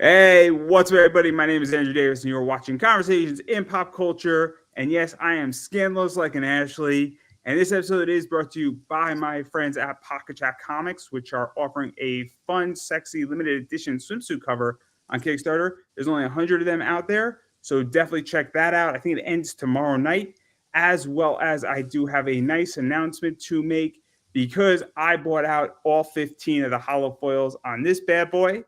Hey, what's up, everybody? My name is Andrew Davis, and you're watching Conversations in Pop Culture. And yes, I am scandalous like an Ashley. And this episode is brought to you by my friends at Pocket Chat Comics, which are offering a fun, sexy, limited edition swimsuit cover on Kickstarter. There's only 100 of them out there, so definitely check that out. I think it ends tomorrow night, as well as I do have a nice announcement to make because I bought out all 15 of the hollow foils on this bad boy.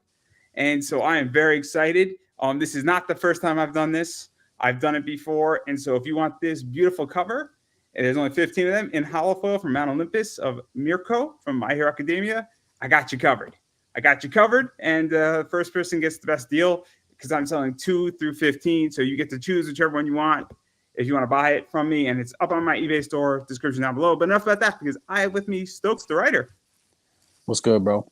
And so I am very excited. This is not the first time I've done this. I've done it before. And so if you want this beautiful cover, and there's only 15 of them in hollow foil from Mount Olympus of Mirko from My Hero Academia, I got you covered. I got you covered. And the first person gets the best deal because I'm selling 2 through 15. So you get to choose whichever one you want if you want to buy it from me. And it's up on my eBay store, description down below. But enough about that because I have with me Stokes, the writer. What's good, bro?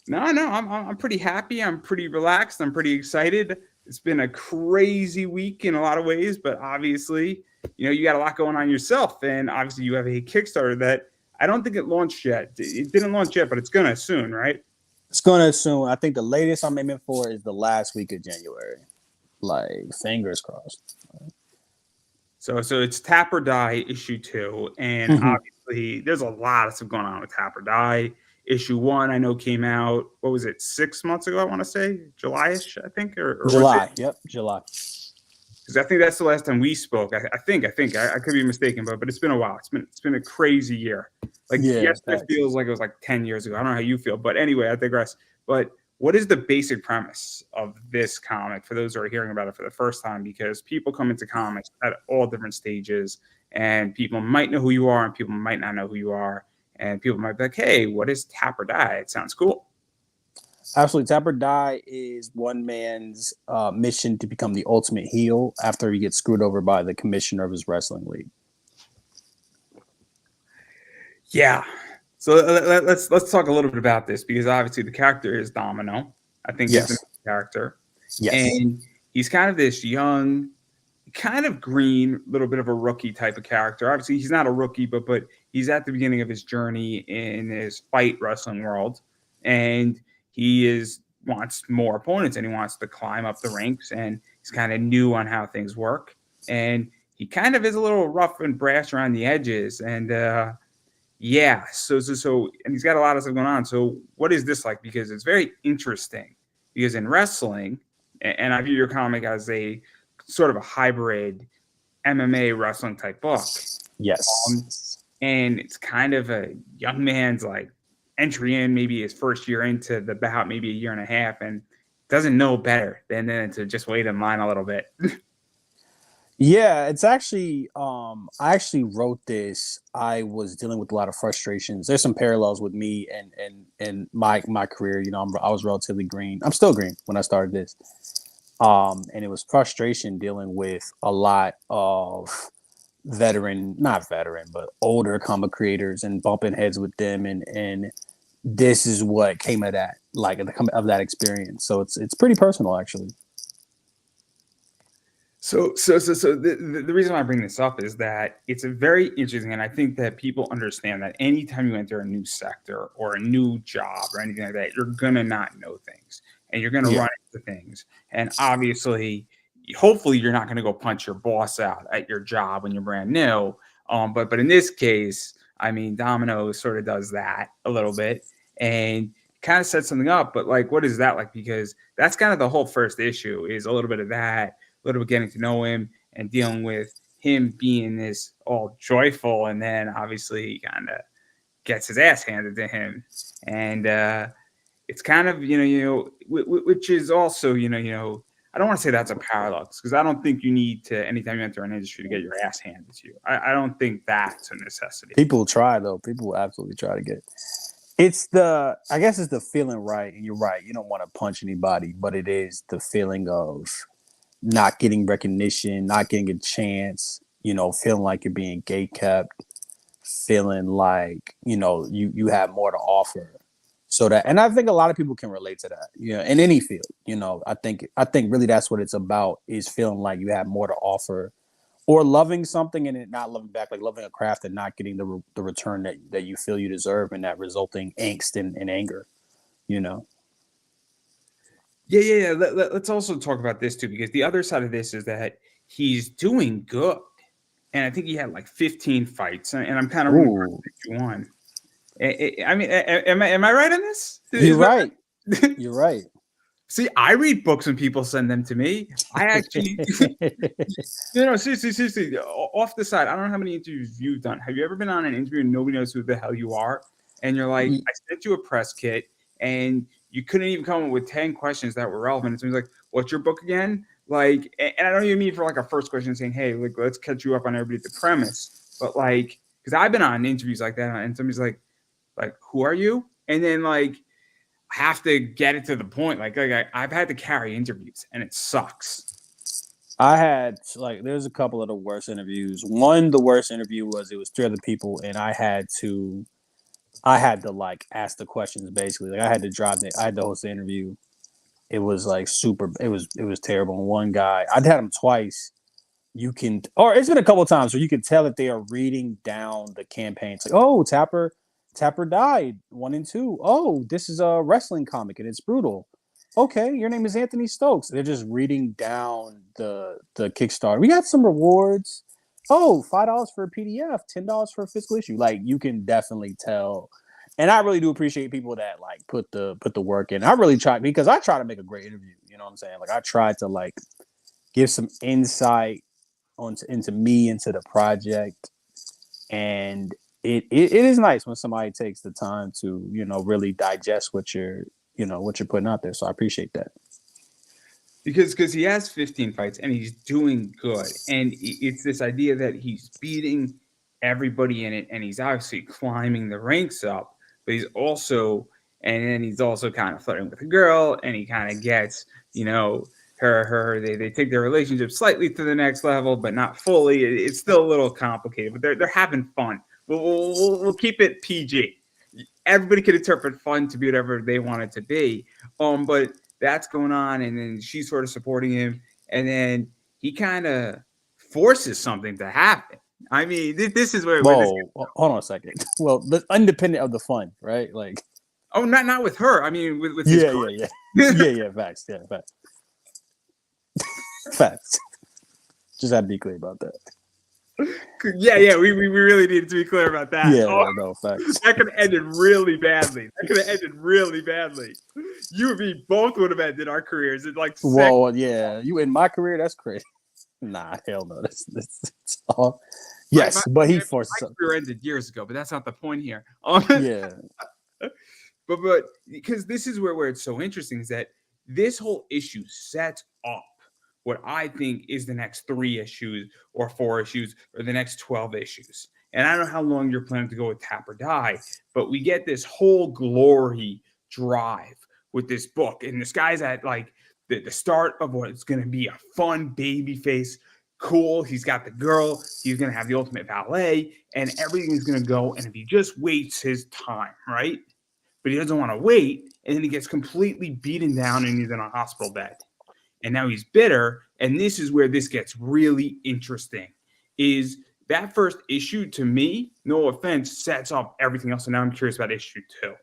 No, I'm pretty happy. I'm pretty relaxed. I'm pretty excited. It's been a crazy week in a lot of ways, but obviously, you got a lot going on yourself, and obviously you have a Kickstarter that I don't think it launched yet. It didn't launch yet, but it's gonna soon, right? It's gonna soon. I think the latest I'm aiming for is the last week of January. Like, fingers crossed. So it's Tap or Die issue 2, and obviously there's a lot of stuff going on with Tap or Die. Issue 1, I know, came out, what was it, 6 months ago, I want to say? July-ish, I think? Or July. Yep, July. Because I think that's the last time we spoke. I think. I could be mistaken, but it's been a while. It's been a crazy year. Like, yesterday feels like it was like 10 years ago. I don't know how you feel. But anyway, I digress. But what is the basic premise of this comic for those who are hearing about it for the first time? Because people come into comics at all different stages, and people might know who you are, and people might not know who you are. And people might be like, hey, what is Tap or Die? It sounds cool. Absolutely. Tap or Die is one man's mission to become the ultimate heel after he gets screwed over by the commissioner of his wrestling league. Yeah. So let's talk a little bit about this because obviously the character is Domino. I think he's the character. Yes. And he's kind of this young, kind of green, little bit of a rookie type of character. Obviously, he's not a rookie, but he's at the beginning of his journey in his fight wrestling world, and he wants more opponents, and he wants to climb up the ranks, and he's kind of new on how things work, and he kind of is a little rough and brash around the edges, and yeah, so, and he's got a lot of stuff going on. So, what is this like? Because it's very interesting. Because in wrestling, and I view your comic as a sort of a hybrid MMA wrestling type book. Yes. And it's kind of a young man's like entry in, maybe his first year into the bout, maybe a year and a half, and doesn't know better than to just wait in line a little bit. Yeah, it's actually I actually wrote this. I was dealing with a lot of frustrations. There's some parallels with me and my career. I was relatively green. I'm still green when I started this. And it was frustration dealing with a lot of not veteran, but older comic creators and bumping heads with them. And this is what came of that, like of that experience. So it's pretty personal, actually. So the reason why I bring this up is that it's a very interesting, and I think that people understand that anytime you enter a new sector or a new job or anything like that, you're gonna not know things, and you're gonna run into things, and obviously, hopefully, you're not gonna go punch your boss out at your job when you're brand new. But in this case, I mean, Domino sort of does that a little bit, and kind of sets something up. But like, what is that like? Because that's kind of the whole first issue is a little bit of that. A little bit getting to know him and dealing with him being this all joyful, and then obviously he kind of gets his ass handed to him, and it's kind of which is also I don't want to say that's a paradox because I don't think you need to anytime you enter an industry to get your ass handed to you. I don't think that's a necessity. People try though. People will absolutely try to get it. I guess it's the feeling, right? And you're right. You don't want to punch anybody, but it is the feeling of not getting recognition, not getting a chance, feeling like you're being gatekept, feeling like, you have more to offer. So that, and I think a lot of people can relate to that, in any field, I think really that's what it's about, is feeling like you have more to offer, or loving something and it not loving back, like loving a craft and not getting the return that you feel you deserve, and that resulting angst and anger, Yeah. Let's also talk about this too, because the other side of this is that he's doing good, and I think he had like 15 fights, and I'm kind of rooting for Ooh, 51. I mean, am I right on this? you're Is right. that You're right. See, I read books when people send them to me. I actually, seriously, off the side, I don't know how many interviews you've done. Have you ever been on an interview and nobody knows who the hell you are? And you're like, I sent you a press kit and you couldn't even come up with 10 questions that were relevant. And somebody's like, what's your book again? Like, and I don't even mean for like a first question saying, hey, like, let's catch you up on everybody the premise. But like, because I've been on interviews like that and somebody's like, who are you? And then like, have to get it to the point. Like I've had to carry interviews and it sucks. I had like there's a couple of the worst interviews. One, the worst interview was it was three other people, and I had to like ask the questions basically. Like I had to drive it. I had to host the interview. It was like super. It was terrible. And one guy, I'd had him twice. You can, or it's been a couple of times where you can tell that they are reading down the campaign. It's like, oh, Tapper died 1 and 2. Oh, this is a wrestling comic and it's brutal. Okay, your name is Anthony Stokes. They're just reading down the Kickstarter. We got some rewards. Oh, $5 for a PDF, $10 for a physical issue. Like you can definitely tell. And I really do appreciate people that like put the work in. I really try because I try to make a great interview. You know what I'm saying? Like I try to like give some insight into me, into the project, and it is nice when somebody takes the time to really digest what you're putting out there. So I appreciate that. Because he has 15 fights and he's doing good, and it's this idea that he's beating everybody in it, and he's obviously climbing the ranks up, but he's also kind of flirting with a girl, and he kind of gets her they take their relationship slightly to the next level, but not fully. It's still a little complicated, but they're having fun. We'll keep it PG. Everybody can interpret fun to be whatever they want it to be. But that's going on, and then she's sort of supporting him, and then he kind of forces something to happen. I mean, this is where this. Hold on a second. Well, independent of the fun, right? Like, oh, not with her. I mean, with his yeah. Facts. Yeah, facts. Facts. Just had to be clear about that. Yeah. We really needed to be clear about that. Yeah, no, facts. That could have ended really badly. You and me both would have ended our careers in like. Well, yeah, you in my career, that's crazy. Nah, hell no. That's all. Yes, but he forced my career ended years ago, but that's not the point here. Yeah. But because this is where it's so interesting is that this whole issue sets up what I think is the next 3 issues or 4 issues or the next 12 issues. And I don't know how long you're planning to go with Tap or Die, but we get this whole glory drive with this book. And this guy's at like the start of what's going to be a fun baby face. Cool. He's got the girl. He's going to have the ultimate valet, and everything's going to go. And if he just waits his time, right? But he doesn't want to wait. And then he gets completely beaten down and he's in a hospital bed. And now he's bitter. And this is where this gets really interesting. Is that first issue, to me, no offense, sets up everything else. And now I'm curious about issue 2.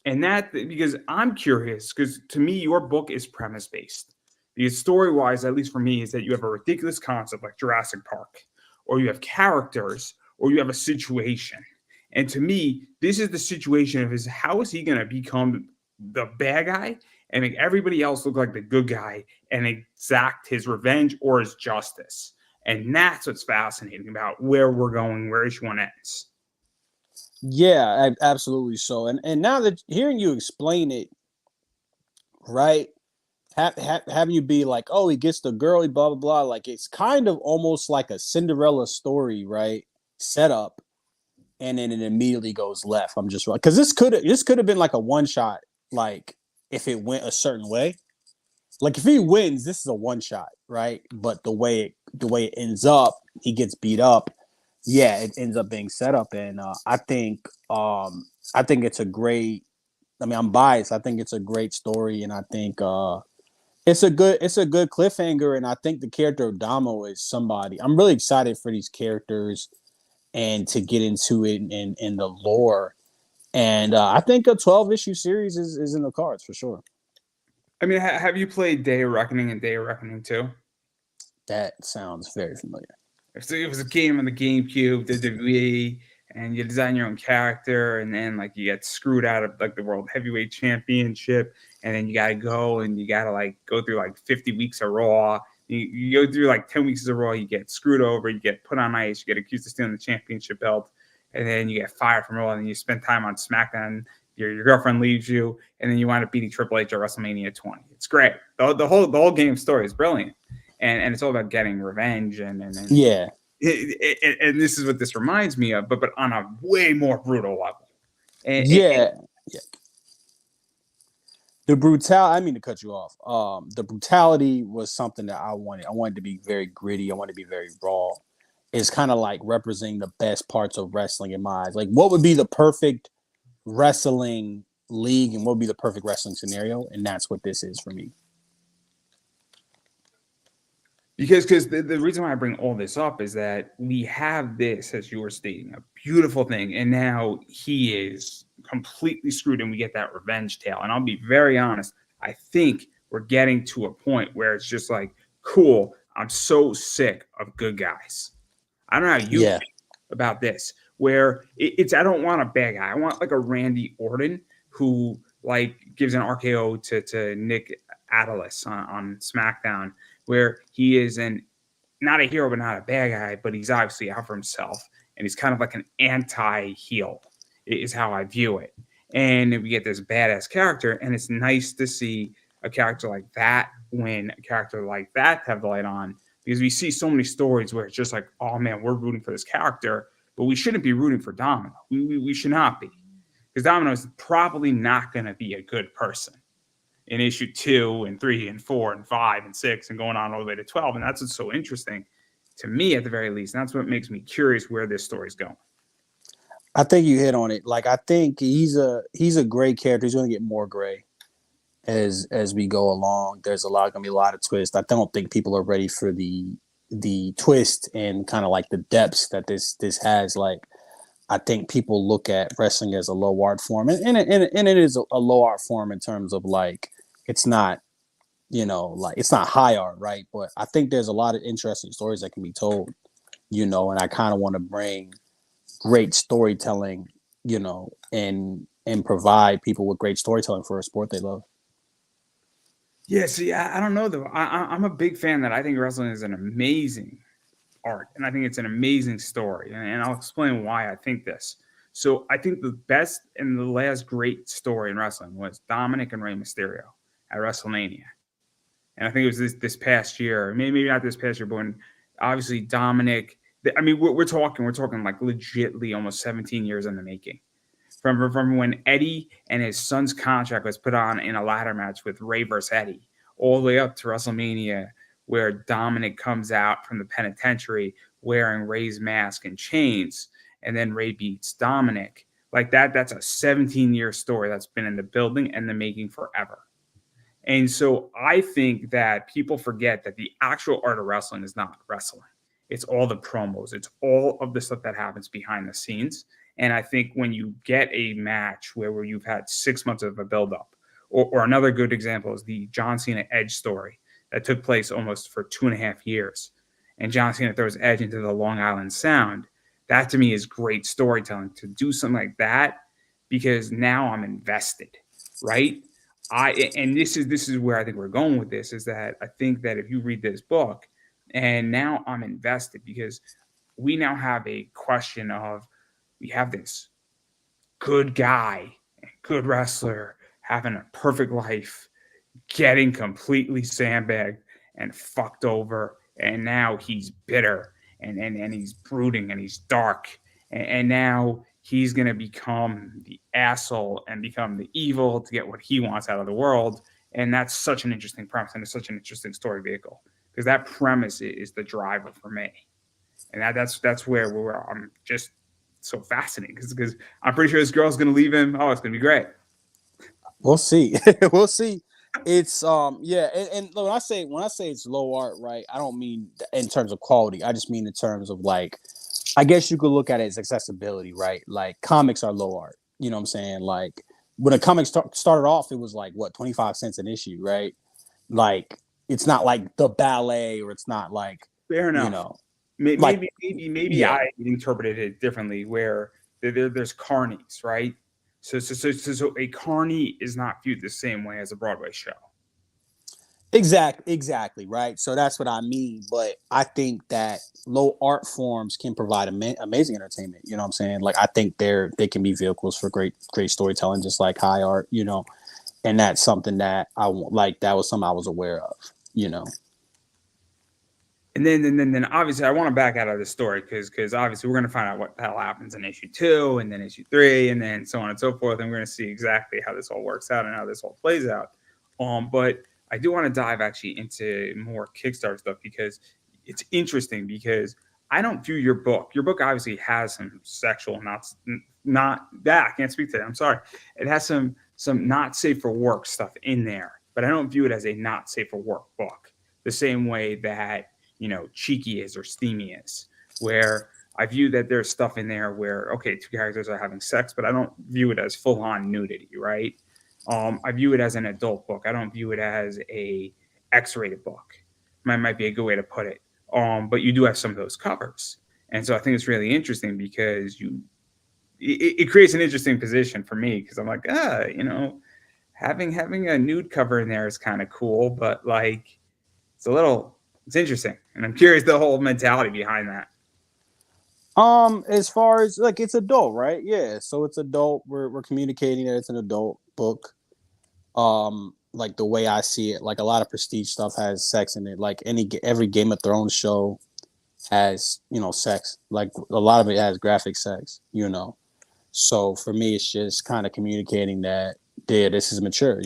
And that, because I'm curious, because to me, your book is premise-based. Because story-wise, at least for me, is that you have a ridiculous concept like Jurassic Park, or you have characters, or you have a situation. And to me, this is the situation of how is he going to become the bad guy and make everybody else look like the good guy and exact his revenge or his justice. And that's what's fascinating about where we're going, where issue 1 ends. Yeah, absolutely so. And now that hearing you explain it, right, having you be like, oh, he gets the girl, blah, blah, blah. Like, it's kind of almost like a Cinderella story, right? Set up. And then it immediately goes left. I'm just right. Because this could have been like a one shot, like if it went a certain way. Like if he wins, this is a one shot, right? But the way it ends up, he gets beat up. Yeah, it ends up being set up, and I think it's a great. I mean, I'm biased. I think it's a great story, and I think it's a good cliffhanger. And I think the character of Damo is somebody. I'm really excited for these characters and to get into it in the lore. And I think a 12 issue series is in the cards for sure. I mean, have you played Day of Reckoning and Day of Reckoning 2? That sounds very familiar. So it was a game on the GameCube, the Wii, and you design your own character, and then like you get screwed out of like the World Heavyweight Championship, and then you gotta go and you gotta like go through like 50 weeks of Raw. You go through like 10 weeks of Raw, you get screwed over, you get put on ice, you get accused of stealing the championship belt, and then you get fired from Raw, and then you spend time on SmackDown. Your girlfriend leaves you, and then you wind up beating Triple H at WrestleMania 20. It's great. The whole game story is brilliant, and it's all about getting revenge and Yeah. and this is what this reminds me of, but on a way more brutal level. Yeah. Yeah. The brutality, I mean to cut you off. The brutality was something that I wanted. I wanted to be very gritty. I wanted to be very raw. It's kind of like representing the best parts of wrestling in my eyes. Like, what would be the perfect wrestling league and what would be the perfect wrestling scenario? And that's what this is for me. Because the reason why I bring all this up is that we have this, as you were stating, a beautiful thing, and now he is completely screwed, and we get that revenge tale. And I'll be very honest, I think we're getting to a point where it's just like, cool, I'm so sick of good guys. I don't know how you Yeah. feel about this, where it's I don't want a bad guy. I want like a Randy Orton who like gives an RKO to Nick Atalis on SmackDown, where he is not a hero but not a bad guy, but he's obviously out for himself, and he's kind of like an anti-heel is how I view it. And we get this badass character, and it's nice to see a character like that win, a character like that have the light on, because we see so many stories where it's just like, oh man, we're rooting for this character, but we shouldn't be rooting for Domino. We should not be, because Domino is probably not going to be a good person in issue 2 and 3 and 4 and 5 and 6 and going on all the way to 12. And that's what's so interesting to me, at the very least. And that's what makes me curious where this story's going. I think you hit on it. Like, I think he's a great character. He's going to get more gray as we go along. There's going to be a lot of twists. I don't think people are ready for the twist and kind of like the depths that this has. Like, I think people look at wrestling as a low art form, and it is a low art form in terms of like, it's not, like it's not high art, right? But I think there's a lot of interesting stories that can be told, and I kind of want to bring great storytelling, and provide people with great storytelling for a sport they love. Yeah, see, I don't know though. I'm a big fan that I think wrestling is an amazing art, and I think it's an amazing story, and I'll explain why I think this. So I think the best and the last great story in wrestling was Dominic and Rey Mysterio at WrestleMania. And I think it was this past year, maybe not this past year, but when obviously Dominic, I mean, we're talking like legitly almost 17 years in the making. From when Eddie and his son's contract was put on in a ladder match with Rey versus Eddie, all the way up to WrestleMania, where Dominic comes out from the penitentiary wearing Rey's mask and chains, and then Rey beats Dominic. Like that's a 17-year story that's been in the building and the making forever. And so I think that people forget that the actual art of wrestling is not wrestling. It's all the promos. It's all of the stuff that happens behind the scenes. And I think when you get a match where you've had 6 months of a buildup, or another good example is the John Cena Edge story that took place almost for 2.5 years. And John Cena throws Edge into the Long Island Sound. That to me is great storytelling, to do something like that, because now I'm invested, right? And this is where I think we're going with this, is that I think that if you read this book, and now I'm invested, because we now have a question of, we have this good guy, good wrestler, having a perfect life, getting completely sandbagged and fucked over, and now he's bitter and he's brooding and he's dark, and now he's going to become the asshole and become the evil to get what he wants out of the world. And that's such an interesting premise, and it's such an interesting story vehicle, because that premise is the driver for me. And that's where I'm just so fascinated, because I'm pretty sure this girl's going to leave him. Oh, it's going to be great. We'll see. We'll see. It's yeah, and when I say it's low art, right, I don't mean in terms of quality. I just mean in terms of, like, I guess you could look at it as accessibility, right? Like, comics are low art. You know what I'm saying? Like, when a comic started off, it was like what 25 cents an issue, right? Like it's not like the ballet, or it's not like, Fair you enough. know, like Maybe yeah, I interpreted it differently. Where there's carnies, right? So a carny is not viewed the same way as a Broadway show. exactly, right. So that's what I mean. But I think that low art forms can provide amazing entertainment. You know what I'm saying? Like I think they can be vehicles for great storytelling, just like high art. You know, and that's something that like. That was something I was aware of. You know. And then obviously I want to back out of the story because obviously we're going to find out what the hell happens in issue 2 and then issue 3 and then so on and so forth, and we're going to see exactly how this all works out and how this all plays out. But I do want to dive actually into more Kickstarter stuff because it's interesting because I don't view your book. Your book obviously has some sexual, not that I can't speak to that. I'm sorry. It has some not safe for work stuff in there, but I don't view it as a not safe for work book the same way that Cheeky is or Steamy is, where I view that there's stuff in there where, okay, two characters are having sex, but I don't view it as full on nudity, right? I view it as an adult book. I don't view it as a X-rated book. Might be a good way to put it. But you do have some of those covers, and so I think it's really interesting because it creates an interesting position for me because I'm like, having a nude cover in there is kind of cool, but like it's interesting, and I'm curious the whole mentality behind that. As far as like it's adult, right? Yeah, so it's adult. We're communicating that it's an adult book. Like the way I see it, like a lot of prestige stuff has sex in it. Like every Game of Thrones show has sex. Like a lot of it has graphic sex. So for me, it's just kind of communicating that yeah, this is mature.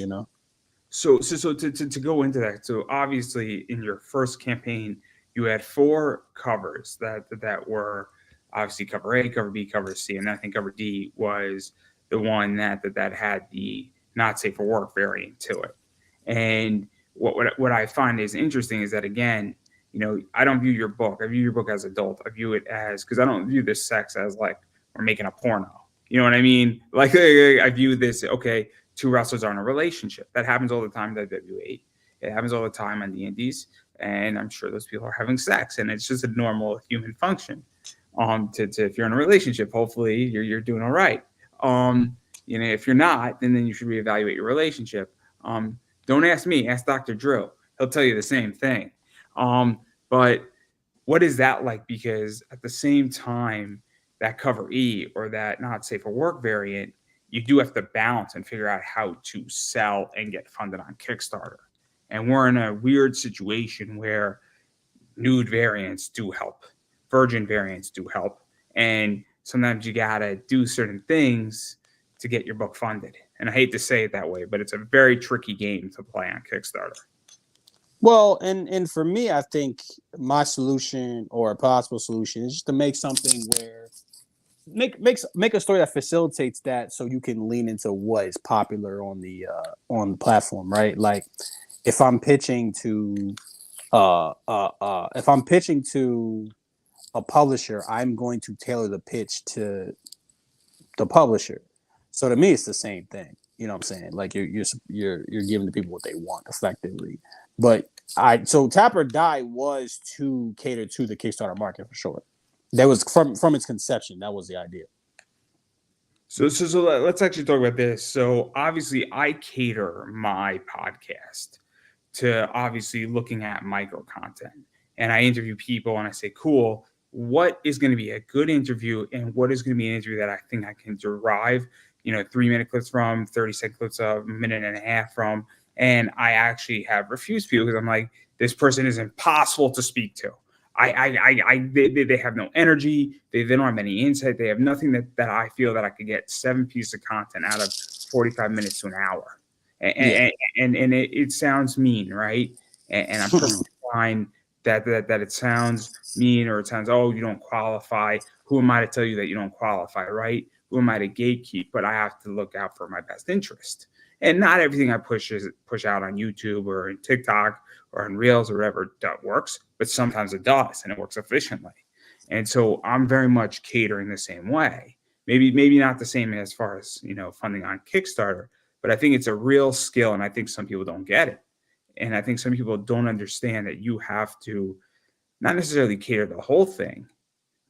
So to go into that, so obviously in your first campaign, you had 4 covers that were obviously cover A, cover B, cover C, and I think cover D was the one that had the not safe for work variant to it. And what I find is interesting is that again, I don't view your book. I view your book as adult. I view it as because I don't view this sex as like we're making a porno. You know what I mean? Like I view this okay. 2 wrestlers are in a relationship. That happens all the time at WWE. It happens all the time on the indies, and I'm sure those people are having sex, and it's just a normal human function. To if you're in a relationship, hopefully you're doing all right. If you're not, then you should reevaluate your relationship. Don't ask me, ask Dr. Drew. He'll tell you the same thing. But what is that like? Because at the same time, that cover E or that not safe for work variant, you do have to balance and figure out how to sell and get funded on Kickstarter. And we're in a weird situation where nude variants do help, virgin variants do help, and sometimes you gotta do certain things to get your book funded. And I hate to say it that way, but it's a very tricky game to play on Kickstarter. Well, and for me, I think my solution or a possible solution is just to make something where make a story that facilitates that, so you can lean into what is popular on the platform, right? Like if I'm pitching to a publisher, I'm going to tailor the pitch to the publisher. So to me, it's the same thing. You know what I'm saying? Like you're giving the people what they want effectively. But so Tap or Die was to cater to the Kickstarter market for sure. That was from its conception. That was the idea. So let's actually talk about this. So obviously, I cater my podcast to obviously looking at micro content, and I interview people, and I say, "Cool, what is going to be a good interview, and what is going to be an interview that I think I can derive, 3-minute clips from, 30-second clips of, a minute and a half from." And I actually have refused people because I'm like, this person is impossible to speak to. They have no energy. They don't have any insight. They have nothing that I feel that I could get 7 pieces of content out of 45 minutes to an hour. And it sounds mean, right? And I'm perfectly fine that it sounds mean or it sounds, oh, you don't qualify. Who am I to tell you that you don't qualify, right? Who am I to gatekeep? But I have to look out for my best interest. And not everything I push out on YouTube or in TikTok or on Reels or whatever works, but sometimes it does and it works efficiently. And so I'm very much catering the same way, Maybe not the same as far as, funding on Kickstarter, but I think it's a real skill, and I think some people don't get it. And I think some people don't understand that you have to not necessarily cater the whole thing,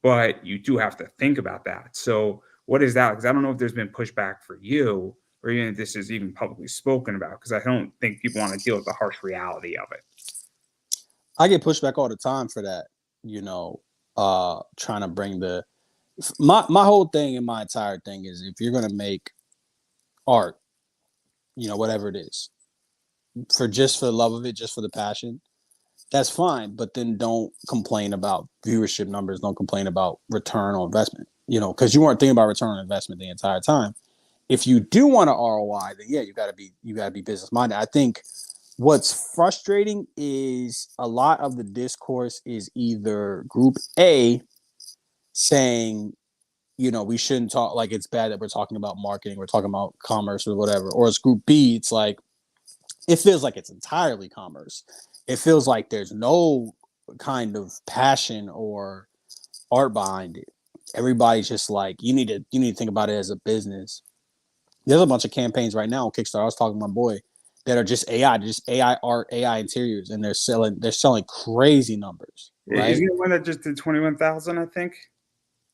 but you do have to think about that. So what is that? Because I don't know if there's been pushback for you, or even if this is even publicly spoken about, because I don't think people want to deal with the harsh reality of it. I get pushback all the time for that, trying to bring my whole thing and my entire thing is, if you're gonna make art, whatever it is, for the love of it, just for the passion, that's fine. But then don't complain about viewership numbers. Don't complain about return on investment. Because you weren't thinking about return on investment the entire time. If you do want an ROI, then yeah, you gotta be business minded. I think what's frustrating is a lot of the discourse is either group A saying, we shouldn't talk, like it's bad that we're talking about marketing, we're talking about commerce or whatever, or it's group B, it's like it feels like it's entirely commerce. It feels like there's no kind of passion or art behind it. Everybody's just like, you need to think about it as a business. There's a bunch of campaigns right now on Kickstarter. I was talking to my boy that are just AI art, AI interiors, and they're selling crazy numbers. Right? Isn't it one that just did 21,000? I think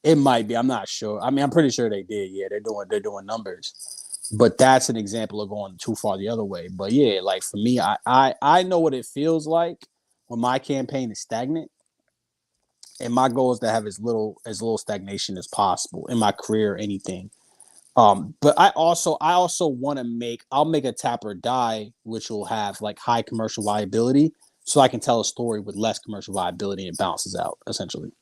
it might be. I'm not sure. I mean, I'm pretty sure they did. Yeah, they're doing numbers, but that's an example of going too far the other way. But yeah, like for me, I know what it feels like when my campaign is stagnant, and my goal is to have as little stagnation as possible in my career or anything. But I also want to I'll make a tap or die, which will have like high commercial viability, so I can tell a story with less commercial viability and it balances out essentially.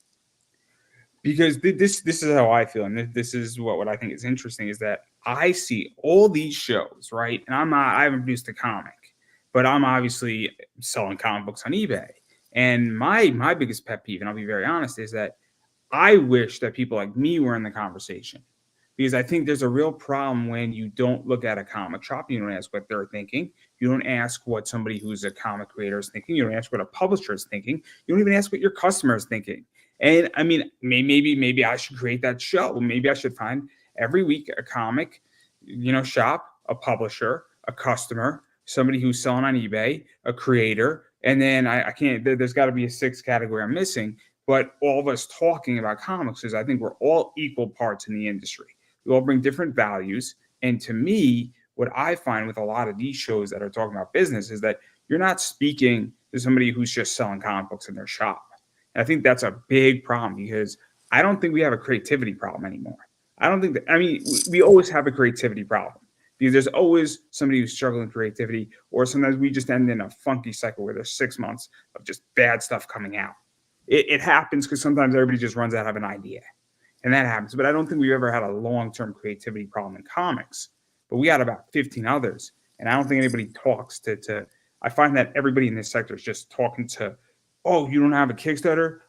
Because this is how I feel, and this is what I think is interesting, is that I see all these shows, right? And I haven't produced a comic, but I'm obviously selling comic books on eBay. And my biggest pet peeve, and I'll be very honest, is that I wish that people like me were in the conversation, because I think there's a real problem when you don't look at a comic shop. You don't ask what they're thinking. You don't ask what somebody who's a comic creator is thinking. You don't ask what a publisher is thinking. You don't even ask what your customer is thinking. And I mean, maybe I should create that show. Maybe I should find every week a comic, shop, a publisher, a customer, somebody who's selling on eBay, a creator, and then I can't. There's got to be a sixth category I'm missing. But all of us talking about comics is, I think we're all equal parts in the industry. We all bring different values. And to me, what I find with a lot of these shows that are talking about business is that you're not speaking to somebody who's just selling comic books in their shop. And I think that's a big problem, because I don't think we have a creativity problem anymore. I don't think that, we always have a creativity problem, because there's always somebody who's struggling with creativity, or sometimes we just end in a funky cycle where there's 6 months of just bad stuff coming out. It happens because sometimes everybody just runs out of an idea, and that happens. But I don't think we've ever had a long-term creativity problem in comics. But we got about 15 others, and I don't think anybody talks to. I find that everybody in this sector is just talking to, oh, you don't have a Kickstarter?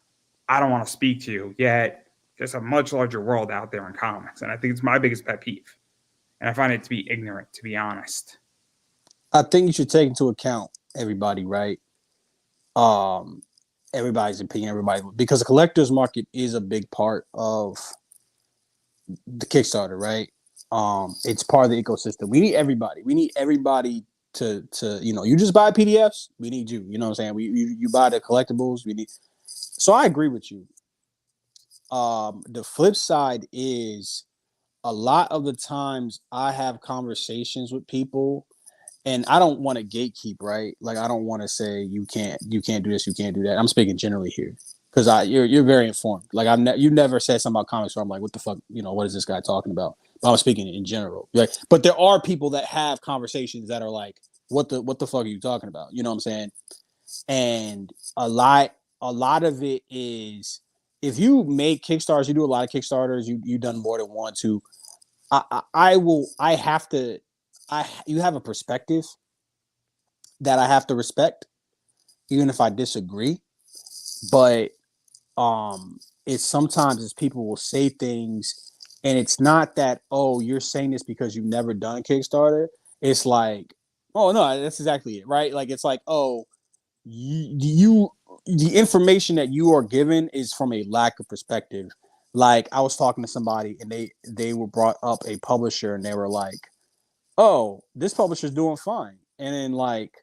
I don't want to speak to you. Yet there's a much larger world out there in comics, and I think it's my biggest pet peeve. And I find it to be ignorant, to be honest. I think you should take into account everybody, right? Everybody's opinion, because the collector's market is a big part of the Kickstarter, right? It's part of the ecosystem. We need everybody. We need everybody to you just buy PDFs. We need you. You know what I'm saying? You buy the collectibles. We need. So I agree with you. The flip side is, a lot of the times I have conversations with people, and I don't want to gatekeep, right? Like, I don't want to say you can't do this, you can't do that. I'm speaking generally here, because you're very informed. Like, you never said something about comics where I'm like, what the fuck, what is this guy talking about? But I'm speaking in general. Like, but there are people that have conversations that are like, what the fuck are you talking about? You know what I'm saying? And a lot of it is, if you make Kickstarters, you do a lot of Kickstarters, you've done more than one, two. You have a perspective that I have to respect, even if I disagree. But it's sometimes people will say things, and it's not that, oh, you're saying this because you've never done Kickstarter. It's like, oh no, that's exactly it, right? Like, it's like, oh, the information that you are given is from a lack of perspective. Like I was talking to somebody and they were brought up a publisher and they were like, "Oh, this publisher's doing fine." And then like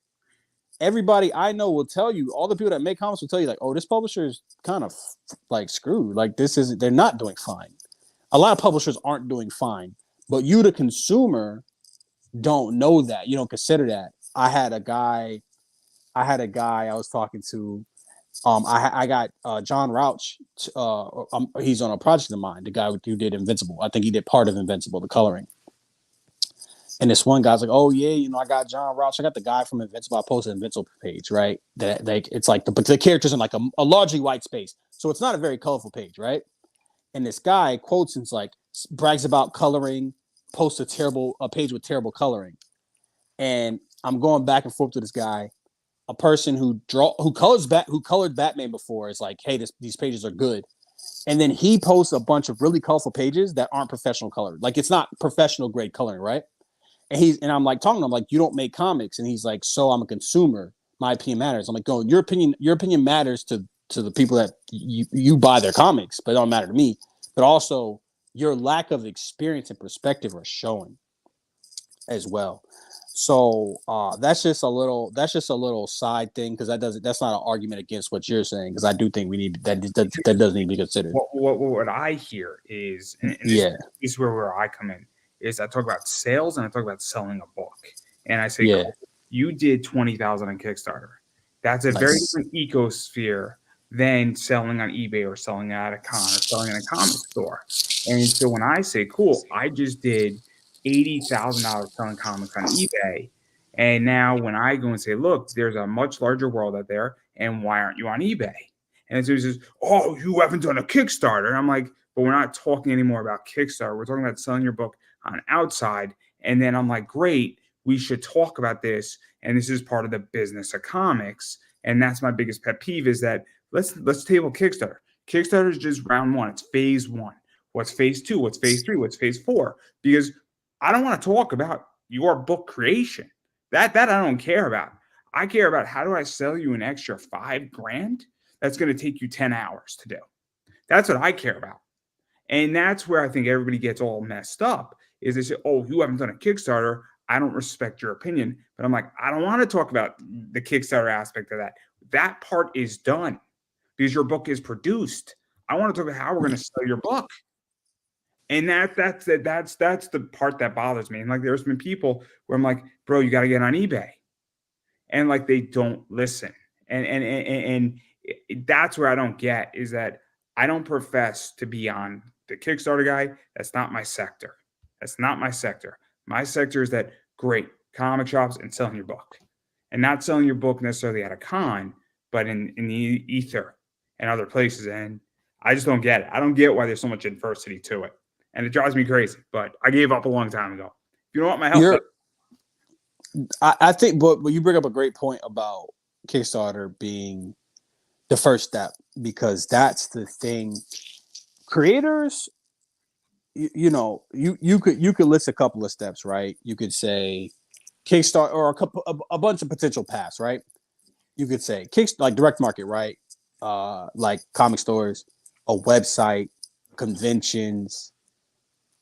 everybody I know will tell you, all the people that make comics will tell you like, "Oh, this publisher is kind of like screwed. Like this isn't they're not doing fine." A lot of publishers aren't doing fine, but you the consumer don't know that. You don't consider that. I was talking to. I got John Rauch. He's on a project of mine. The guy who did Invincible. I think he did part of Invincible, the coloring. And this one guy's like, "Oh yeah, I got John Rauch. I got the guy from Invincible. I posted Invincible page, right? That like it's like the characters in like a largely white space, so it's not a very colorful page, right?" And this guy quotes and like brags about coloring, posts a page with terrible coloring, and I'm going back and forth with this guy. A person who colored Batman before is like, "Hey, these pages are good," and then he posts a bunch of really colorful pages that aren't professional colored. Like it's not professional grade coloring, right? And I'm like talking to him like, "You don't make comics," and he's like, "So I'm a consumer. My opinion matters." I'm like, "Go, your opinion matters to the people that you buy their comics, but it don't matter to me. But also your lack of experience and perspective are showing as well." So that's just a little side thing because that's not an argument against what you're saying because I do think we need that does need to be considered. What I hear is, and this is where I come in, is I talk about sales and I talk about selling a book, and I say, cool, you did 20,000 on Kickstarter. That's a very different ecosphere than selling on eBay or selling at a con or selling in a comic store. And so when I say, cool, I just did $80,000 selling comics on eBay. And now when I go and say, look, there's a much larger world out there, and why aren't you on eBay? And so he says, oh, you haven't done a Kickstarter. And I'm like, but we're not talking anymore about Kickstarter. We're talking about selling your book on outside. And then I'm like, great, we should talk about this. And this is part of the business of comics. And that's my biggest pet peeve is that let's table Kickstarter. Kickstarter is just round one. It's phase one. What's phase two? What's phase three? What's phase four? Because I don't want to talk about your book creation. That I don't care about. I care about how do I sell you an extra $5,000 that's going to take you 10 hours to do. That's what I care about. And that's where I think everybody gets all messed up is they say, oh, you haven't done a Kickstarter. I don't respect your opinion. But I'm like, I don't want to talk about the Kickstarter aspect of that. That part is done because your book is produced. I want to talk about how we're going to sell your book. And that's the part that bothers me. And like, there's been people where I'm like, bro, you got to get on eBay. And like, they don't listen. And that's where I don't get is that I don't profess to be on the Kickstarter guy. That's not my sector. That's not my sector. My sector is that great comic shops and selling your book and not selling your book necessarily at a con, but in the ether and other places. And I just don't get it. I don't get why there's so much adversity to it. And it drives me crazy, but I gave up a long time ago. You don't want my help. I think, but you bring up a great point about Kickstarter being the first step because that's the thing. Creators, you could list a couple of steps, right? You could say Kickstarter or a bunch of potential paths, right? You could say like direct market, right? Like comic stores, a website, conventions,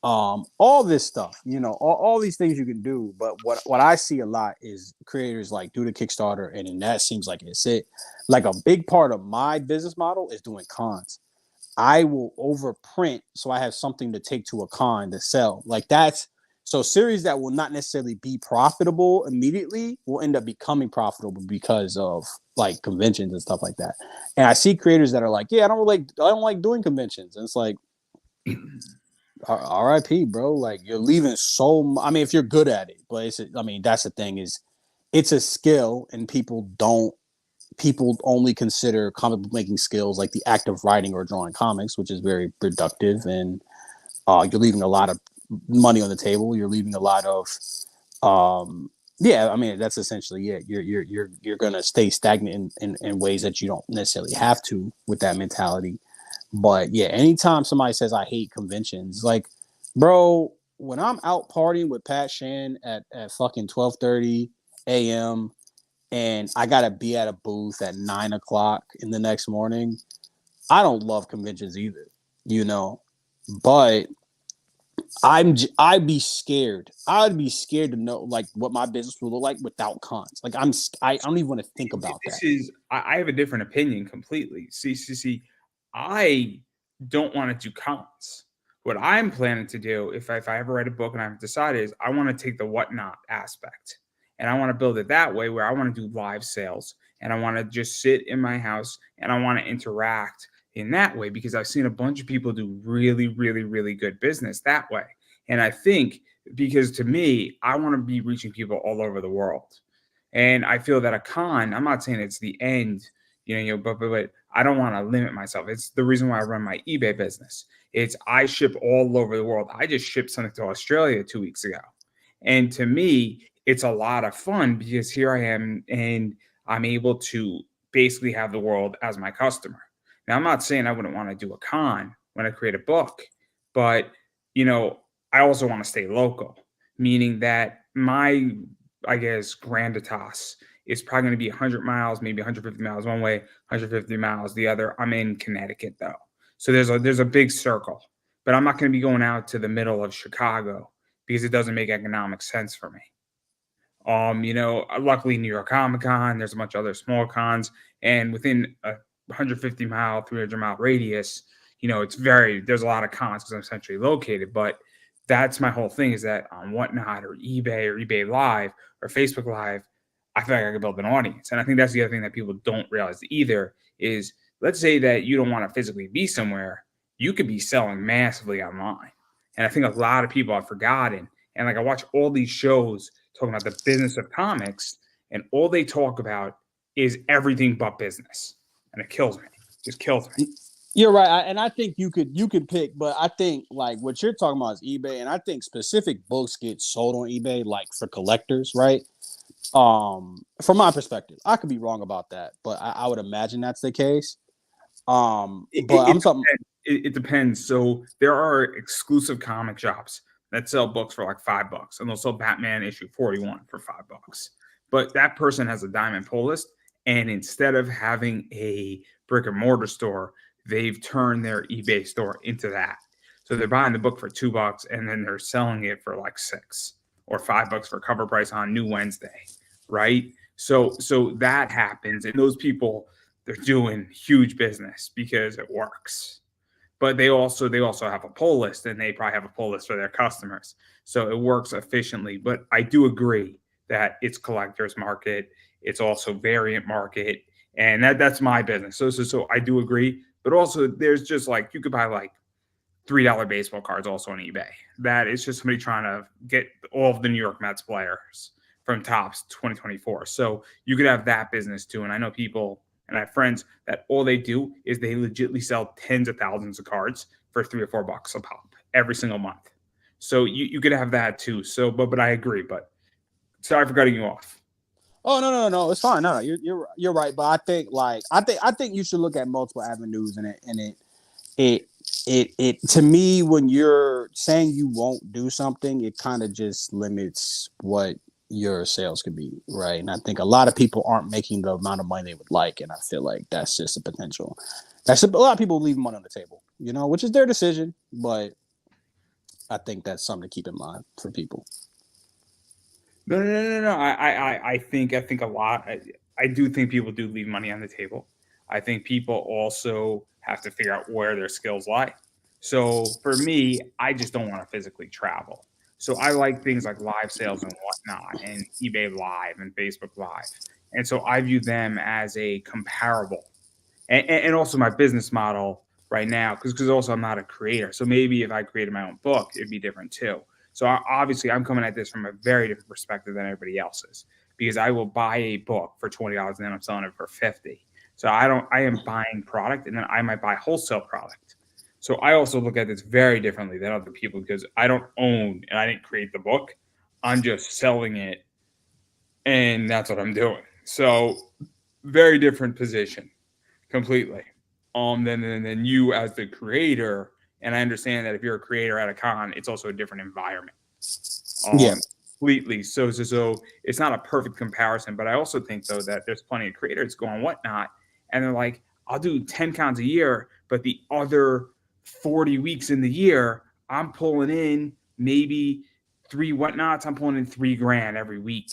all this stuff, all these things you can do. But what I see a lot is creators like do the Kickstarter, and then that seems like it's it. Like a big part of my business model is doing cons. I will overprint so I have something to take to a con to sell. Like that's so series that will not necessarily be profitable immediately will end up becoming profitable because of like conventions and stuff like that. And I see creators that are like, yeah, I don't like doing conventions. And it's like, RIP, bro. Like you're leaving so. I mean, if you're good at it, but that's the thing is, it's a skill, and people only consider comic book making skills like the act of writing or drawing comics, which is very productive, and you're leaving a lot of money on the table. You're leaving a lot of, I mean, that's essentially it. You're gonna stay stagnant in ways that you don't necessarily have to with that mentality. But yeah, anytime somebody says I hate conventions, like, bro, when I'm out partying with Pat Shan at fucking 12:30 a.m. and I gotta be at a booth at 9 o'clock in the next morning, I don't love conventions either. you know. But I'd be scared. I'd be scared to know like what my business will look like without cons. Like I don't even want to think about that. This is I have a different opinion completely. See, I don't want to do cons. What I'm planning to do, if I ever write a book and I haven't decided, is I want to take the whatnot aspect and I want to build it that way where I want to do live sales and I want to just sit in my house and I want to interact in that way because I've seen a bunch of people do really, really, really good business that way. And I think because to me, I want to be reaching people all over the world. And I feel that a con, I'm not saying it's the end, but I don't want to limit myself. It's the reason why I run my eBay business. It's I ship all over the world. I just shipped something to Australia 2 weeks ago. And to me, it's a lot of fun because here I am and I'm able to basically have the world as my customer. Now, I'm not saying I wouldn't want to do a con when I create a book, but you know, I also want to stay local, meaning that my I guess Granditas is probably going to be 100 miles, maybe 150 miles one way, 150 miles the other. I'm in Connecticut though, so there's a big circle. But I'm not going to be going out to the middle of Chicago because it doesn't make economic sense for me. Luckily New York Comic Con, there's a bunch of other small cons, and within a 150-mile, 300-mile radius, there's a lot of cons because I'm centrally located. But that's my whole thing is that on Whatnot or eBay Live or Facebook Live, I feel like I can build an audience. And I think that's the other thing that people don't realize either is let's say that you don't want to physically be somewhere, you could be selling massively online. And I think a lot of people have forgotten. And like I watch all these shows talking about the business of comics, and all they talk about is everything but business. And it kills me. Just kills me. You're right, and I think you could pick, but I think like what you're talking about is eBay, and I think specific books get sold on eBay, like for collectors, right? From my perspective, I could be wrong about that, but I would imagine that's the case. It, But it, I'm talking. it depends. So there are exclusive comic shops that sell books for like $5, and they'll sell Batman issue 41 for $5. But that person has a diamond pull list, and instead of having a brick and mortar store, they've turned their eBay store into that. So they're buying the book for $2, and then they're selling it for like $6 or $5 for cover price on New Wednesday, right? So that happens, and those people they're doing huge business because it works. But they also have a pull list and they probably have a pull list for their customers. So it works efficiently. But I do agree that it's collectors market, it's also variant market, and that's my business. So I do agree. But also there's just like you could buy like $3 baseball cards also on eBay. That is just somebody trying to get all of the New York Mets players from Tops 2024. So you could have that business too. And I know people and I have friends that all they do is they legitimately sell tens of thousands of cards for $3 or $4 a pop every single month. So you could have that too. So but I agree. But sorry for cutting you off. Oh no, it's fine. No, you're right. But I think I think you should look at multiple avenues in it, and it to me when you're saying you won't do something, it kind of just limits what your sales could be, right? And I think a lot of people aren't making the amount of money they would like, and I feel like that's just a potential. That's a lot of people leave money on the table, which is their decision, but I think that's something to keep in mind for people. No. I think a lot. I do think people do leave money on the table. I think people also have to figure out where their skills lie. So for me, I just don't want to physically travel. So I like things like live sales and whatnot, and eBay Live and Facebook Live. And so I view them as a comparable and also my business model right now because also I'm not a creator, so maybe if I created my own book it'd be different too. So obviously I'm coming at this from a very different perspective than everybody else's because I will buy a book for $20 and then I'm selling it for 50. So I am buying product and then I might buy wholesale product. So I also look at this very differently than other people because I don't own and I didn't create the book. I'm just selling it and that's what I'm doing. So very different position completely. Than you as the creator. And I understand that if you're a creator at a con, it's also a different environment. Yeah. Completely. So it's not a perfect comparison, but I also think though that there's plenty of creators going whatnot, and they're like, I'll do 10 cons a year, but the other 40 weeks in the year, I'm pulling in maybe 3 whatnots. I'm pulling in $3,000 every week.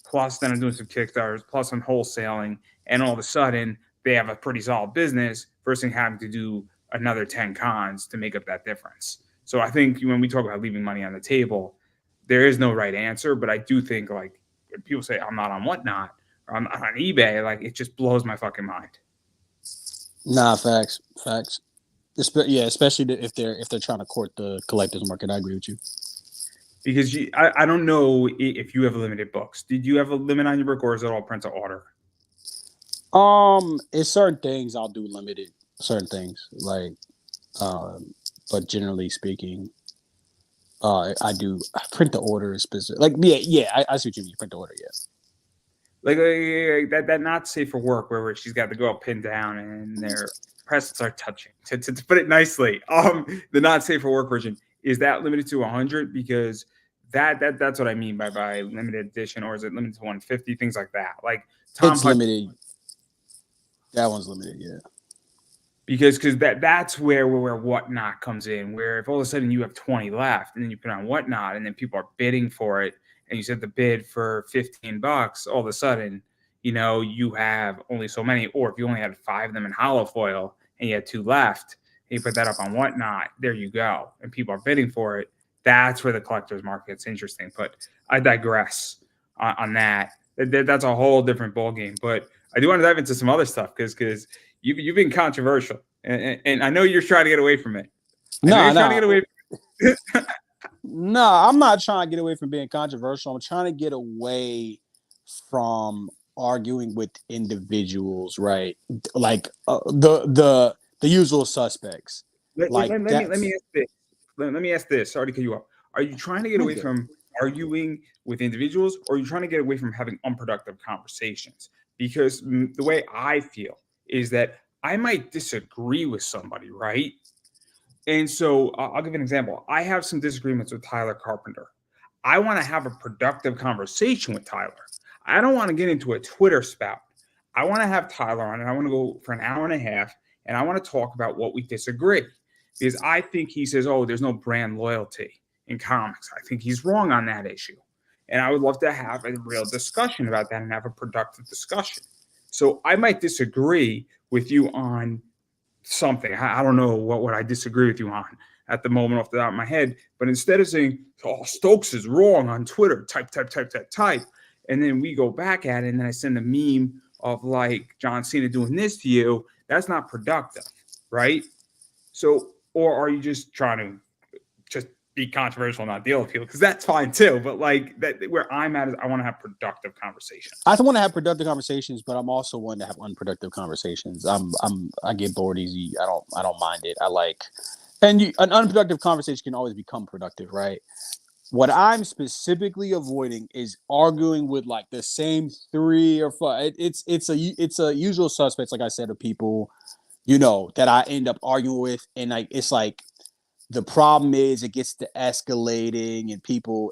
Plus, then I'm doing some Kickstarters, plus I'm wholesaling. And all of a sudden, they have a pretty solid business versus having to do another 10 cons to make up that difference. So I think when we talk about leaving money on the table, there is no right answer. But I do think, like, when people say I'm not on Whatnot or I'm not on eBay, like, it just blows my fucking mind. Nah, facts. Especially if they're trying to court the collector's market. I agree with you. Because I don't know if you have limited books. Did you have a limit on your book, or is it all print to order? It's certain things I'll do limited. Certain things like, but generally speaking, I print the order specific. Like, I see what you mean. Print the order, yeah. Like that not safe for work where she's got to go up, pinned down, and their presses are touching. To put it nicely, the not safe for work version, is that limited to 100? Because that's what I mean by limited edition, or is it limited to 150? Things like that. Like Tom It's limited. That one's limited, yeah. Because that's where Whatnot comes in. Where if all of a sudden you have 20 left, and then you put on Whatnot, and then people are bidding for it, and you set the bid for $15, all of a sudden, you have only so many. Or if you only had 5 of them in hollow foil and you had 2 left, and you put that up on Whatnot, there you go, and people are bidding for it. That's where the collector's market's interesting. But I digress on that. That's a whole different ballgame. But I do want to dive into some other stuff because you've been controversial, and I know you're trying to get away from it. No, I'm not trying to get away from being controversial. I'm trying to get away from arguing with individuals, right? Like the usual suspects. Let me ask this. Let me ask this. Sorry to cut you off. Are you trying to get away from arguing with individuals, or are you trying to get away from having unproductive conversations? Because the way I feel is that I might disagree with somebody, right? And so I'll give an example. I have some disagreements with Tyler Carpenter. I want to have a productive conversation with Tyler. I don't want to get into a Twitter spout. I want to have Tyler on, and I want to go for an hour and a half, and I want to talk about what we disagree. Because I think he says, oh, there's no brand loyalty in comics. I think he's wrong on that issue. And I would love to have a real discussion about that and have a productive discussion. So I might disagree with you on something. I don't know what would I disagree with you on at the moment off the top of my head. But instead of saying, oh, Stokes is wrong on Twitter, type, and then we go back at it, and then I send a meme of like John Cena doing this to you, that's not productive, right? So, or are you just trying to just be controversial and not deal with people? Because that's fine too. But like that, where I'm at is I want to have productive conversations. I want to have productive conversations, but I'm also one to have unproductive conversations. I get bored easy. I don't mind it. An unproductive conversation can always become productive, right? What I'm specifically avoiding is arguing with like the same 3 or 5. It's a usual suspects, like I said, of people, that I end up arguing with, and like it's like the problem is it gets to escalating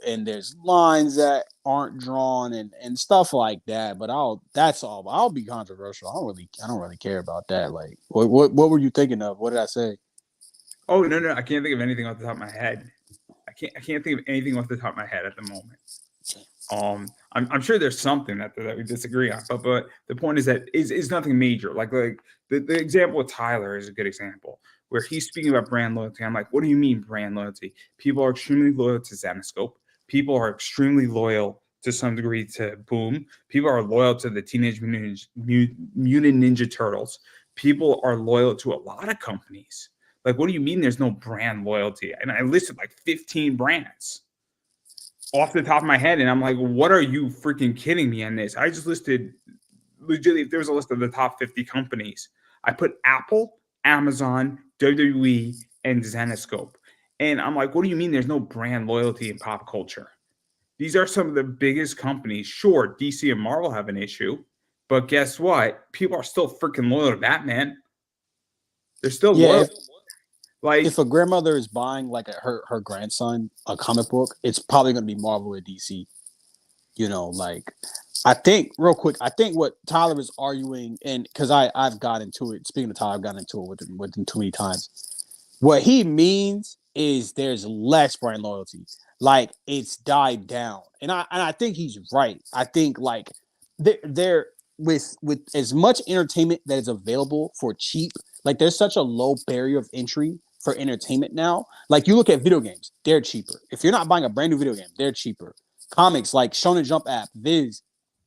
and there's lines that aren't drawn and stuff like that. But I'll be controversial. I don't really care about that. Like what were you thinking of? What did I say? Oh no, I can't think of anything off the top of my head. I can't think of anything off the top of my head at the moment. I'm sure there's something that we disagree on, but the point is that is nothing major. Like the example with Tyler is a good example where he's speaking about brand loyalty. I'm like, what do you mean brand loyalty? People are extremely loyal to Zenescope. People are extremely loyal to some degree to Boom. People are loyal to the Teenage Mutant Ninja Turtles. People are loyal to a lot of companies. Like, what do you mean there's no brand loyalty? And I listed like 15 brands off the top of my head. And I'm like, what are you freaking kidding me on this? I just listed, legitimately, if there was a list of the top 50 companies, I put Apple, Amazon, WWE, and Zenescope. And I'm like, what do you mean there's no brand loyalty in pop culture? These are some of the biggest companies. Sure, DC and Marvel have an issue, but guess what? People are still freaking loyal to Batman. They're still loyal. Like, if a grandmother is buying like her grandson a comic book, it's probably going to be Marvel or DC. Like I think real quick, what Tyler is arguing, and because I've got into it. Speaking of Tyler, I've gotten into it with him too many times. What he means is there's less brand loyalty. Like it's died down. And I think he's right. I think like there with as much entertainment that is available for cheap, like there's such a low barrier of entry for entertainment now. Like you look at video games, they're cheaper. If you're not buying a brand new video game, they're cheaper. Comics like Shonen Jump app, Viz,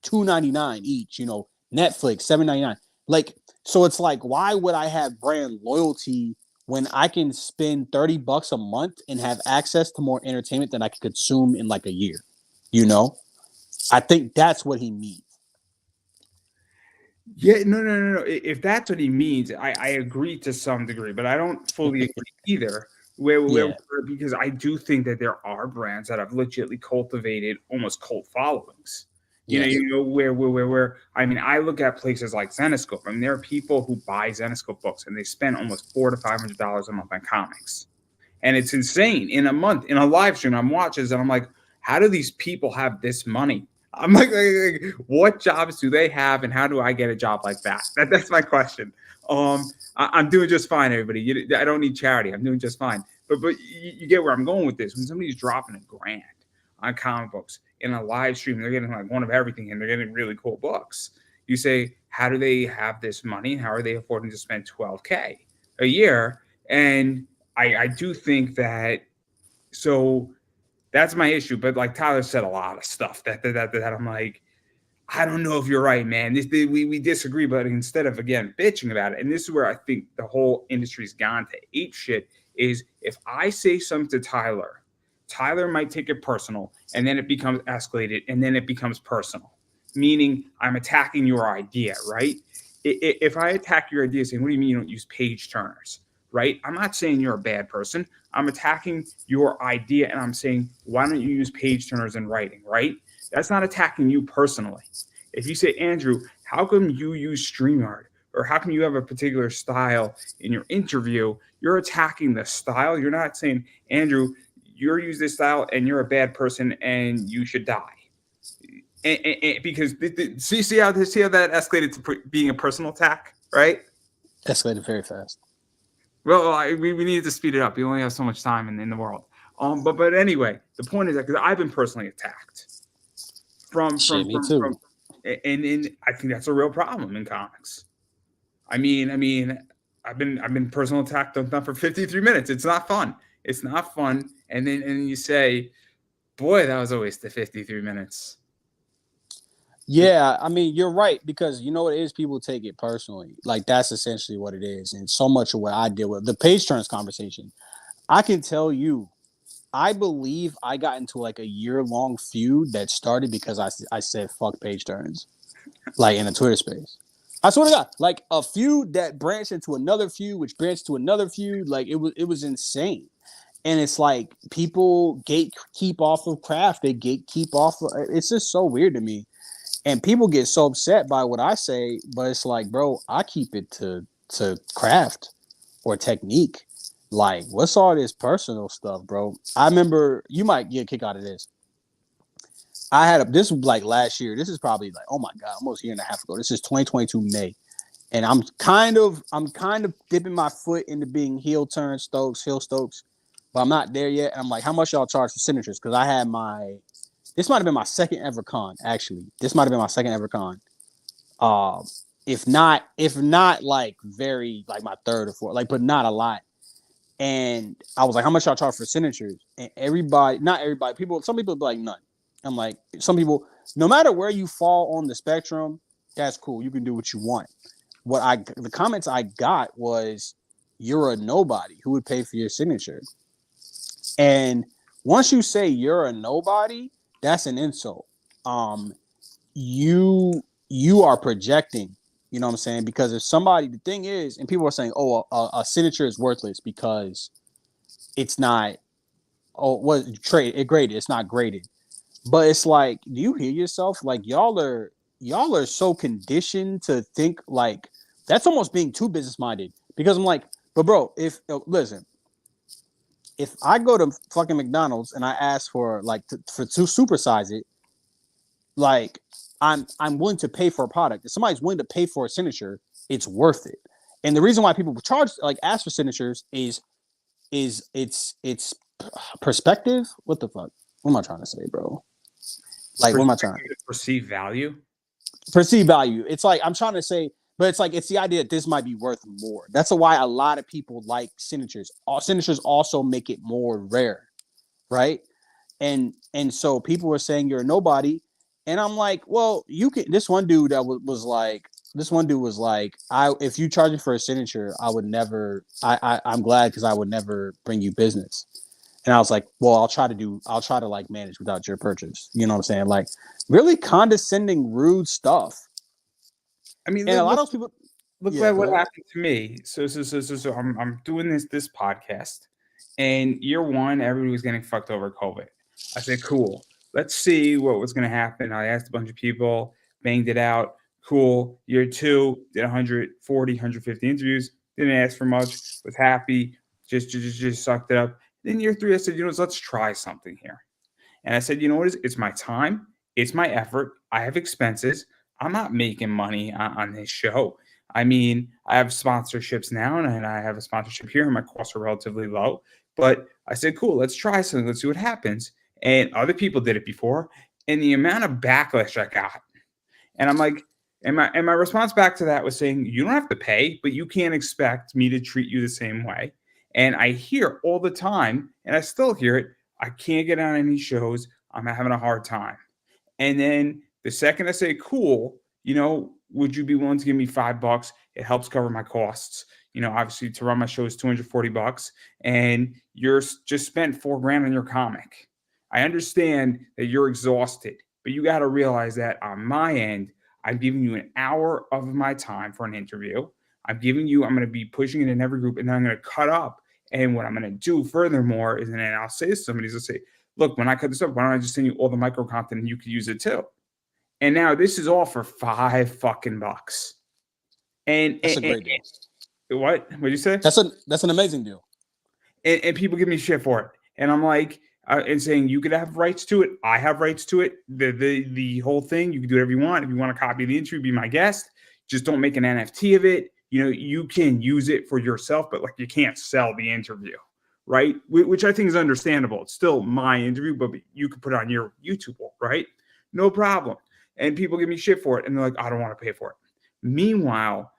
$2.99 each, Netflix, $7.99. Like, so it's like, why would I have brand loyalty when I can spend $30 a month and have access to more entertainment than I could consume in like a year? I think that's what he means. Yeah, no. If that's what he means, I agree to some degree, but I don't fully agree either. Yeah. Because I do think that there are brands that have legitimately cultivated almost cult followings. Yes. Where I mean, I look at places like Zenoscope. I mean, there are people who buy Zenoscope books and they spend almost $400 to $500 a month on comics, and it's insane. In a month, in a live stream, I'm watching, and I'm like, how do these people have this money? I'm like, what jobs do they have, and how do I get a job like that? That's my question. I'm doing just fine, everybody. I don't need charity. I'm doing just fine. But you get where I'm going with this. When somebody's dropping $1,000 on comic books in a live stream, they're getting like one of everything, and they're getting really cool books. You say, how do they have this money? How are they affording to spend $12K a year? And I do think that. So that's my issue. But like Tyler said, a lot of stuff that I'm like, I don't know if you're right, man. We disagree, but instead of again bitching about it, and this is where I think the whole industry's gone to ape shit, is if I say something to Tyler, Tyler might take it personal, and then it becomes escalated, and then it becomes personal, meaning I'm attacking your idea, right? If I attack your idea saying, what do you mean you don't use page turners? Right? I'm not saying you're a bad person. I'm attacking your idea and I'm saying, why don't you use page turners in writing, right? That's not attacking you personally. If you say, Andrew, how come you use StreamYard? Or how come you have a particular style in your interview? You're attacking the style. You're not saying, Andrew, you're using this style and you're a bad person and you should die. Because see how that escalated to being a personal attack, right? Escalated very fast. Well, we needed to speed it up. We only have so much time in the world. But anyway, the point is that because I've been personally attacked Me too. and I think that's a real problem in comics. I mean, I've been personal attacked on for 53 minutes. It's not fun. It's not fun. And then you say, boy, that was a waste of 53 minutes. Yeah, I mean, you're right, because you know what it is, people take it personally. Like that's essentially what it is. And so much of what I deal with, the page turns conversation, I can tell you, I believe I got into like a year-long feud that started because I said fuck page turns, like in a Twitter space. I swear to God, like a feud that branched into another feud, which branched to another feud. Like it was insane. And it's like people gatekeep off of craft. They gatekeep off of, it's just so weird to me. And people get so upset by what I say, but it's like, bro, I keep it to craft or technique. Like, what's all this personal stuff, bro? I remember, you might get a kick out of this. This was like last year. This is probably like, oh my God, almost a year and a half ago. This is 2022 May. And I'm kind of dipping my foot into being heel Stokes, but I'm not there yet. And I'm like, how much y'all charge for signatures? Because I had this might have been my second ever con, actually. This might have been my second ever con. If not like very like my third or fourth, like, but not a lot. And I was like, how much y'all charge for signatures? And not everybody, some people be like none. I'm like, some people, no matter where you fall on the spectrum, that's cool. You can do what you want. The comments I got was, you're a nobody. Who would pay for your signature? And once you say you're a nobody, that's an insult. You are projecting, you know what I'm saying? Because if the thing is, and people are saying, oh, a signature is worthless because it's not, graded. It's not graded. But it's like, do you hear yourself? Like y'all are so conditioned to think like that's almost being too business minded. Because I'm like, but bro, listen, if I go to fucking McDonald's and I ask for to supersize it, like I'm willing to pay for a product. If somebody's willing to pay for a signature, it's worth it. And the reason why people charge, like, ask for signatures is it's perspective. What the fuck? What am I trying to say, bro? Like, what am I trying to perceive value? perceive value? It's like I'm trying to say, but it's like it's the idea that this might be worth more. That's why a lot of people like signatures. All signatures also make it more rare, right? And so people were saying you're a nobody, and I'm like, well, you can. This one dude that was like, if you charge me for a signature, I would never. I'm glad because I would never bring you business. And I was like, well, I'll try to like manage without your purchase. You know what I'm saying? Like really condescending, rude stuff. I mean, And a lot of those people look at what happened to me. So I'm doing this podcast, and year one, everybody was getting fucked over COVID. I said, cool. Let's see what was going to happen. I asked a bunch of people, banged it out. Cool. Year two, did 140, 150 interviews. Didn't ask for much. Was happy. Just sucked it up. Then year three, I said, let's try something here. And I said, you know what? It's my time. It's my effort. I have expenses. I'm not making money on this show. I mean, I have sponsorships now, and I have a sponsorship here, and my costs are relatively low. But I said, cool, let's try something. Let's see what happens. And other people did it before, and the amount of backlash I got. And I'm like, and my response back to that was saying, you don't have to pay, but you can't expect me to treat you the same way. And I hear all the time, and I still hear it, I can't get on any shows. I'm having a hard time. And then the second I say, cool, would you be willing to give me $5? It helps cover my costs. Obviously to run my show is $240, and you're just spent $4,000 on your comic. I understand that you're exhausted, but you got to realize that on my end, I'm giving you an hour of my time for an interview. I'm going to be pushing it in every group, and then I'm going to cut up. And what I'm going to do furthermore is, and then I'll say to somebody, I'll say, look, when I cut this up, why don't I just send you all the micro content and you could use it too? And now this is all for $5. And that's a great deal. What did you say? That's an amazing deal. And people give me shit for it. And I'm like, and saying you could have rights to it. I have rights to it. The whole thing, you can do whatever you want. If you want to copy the interview, be my guest. Just don't make an NFT of it. You can use it for yourself, but like you can't sell the interview, right? Which I think is understandable. It's still my interview, but you could put it on your YouTube wall, right? No problem. And people give me shit for it, and they're like, I don't want to pay for it. Meanwhile,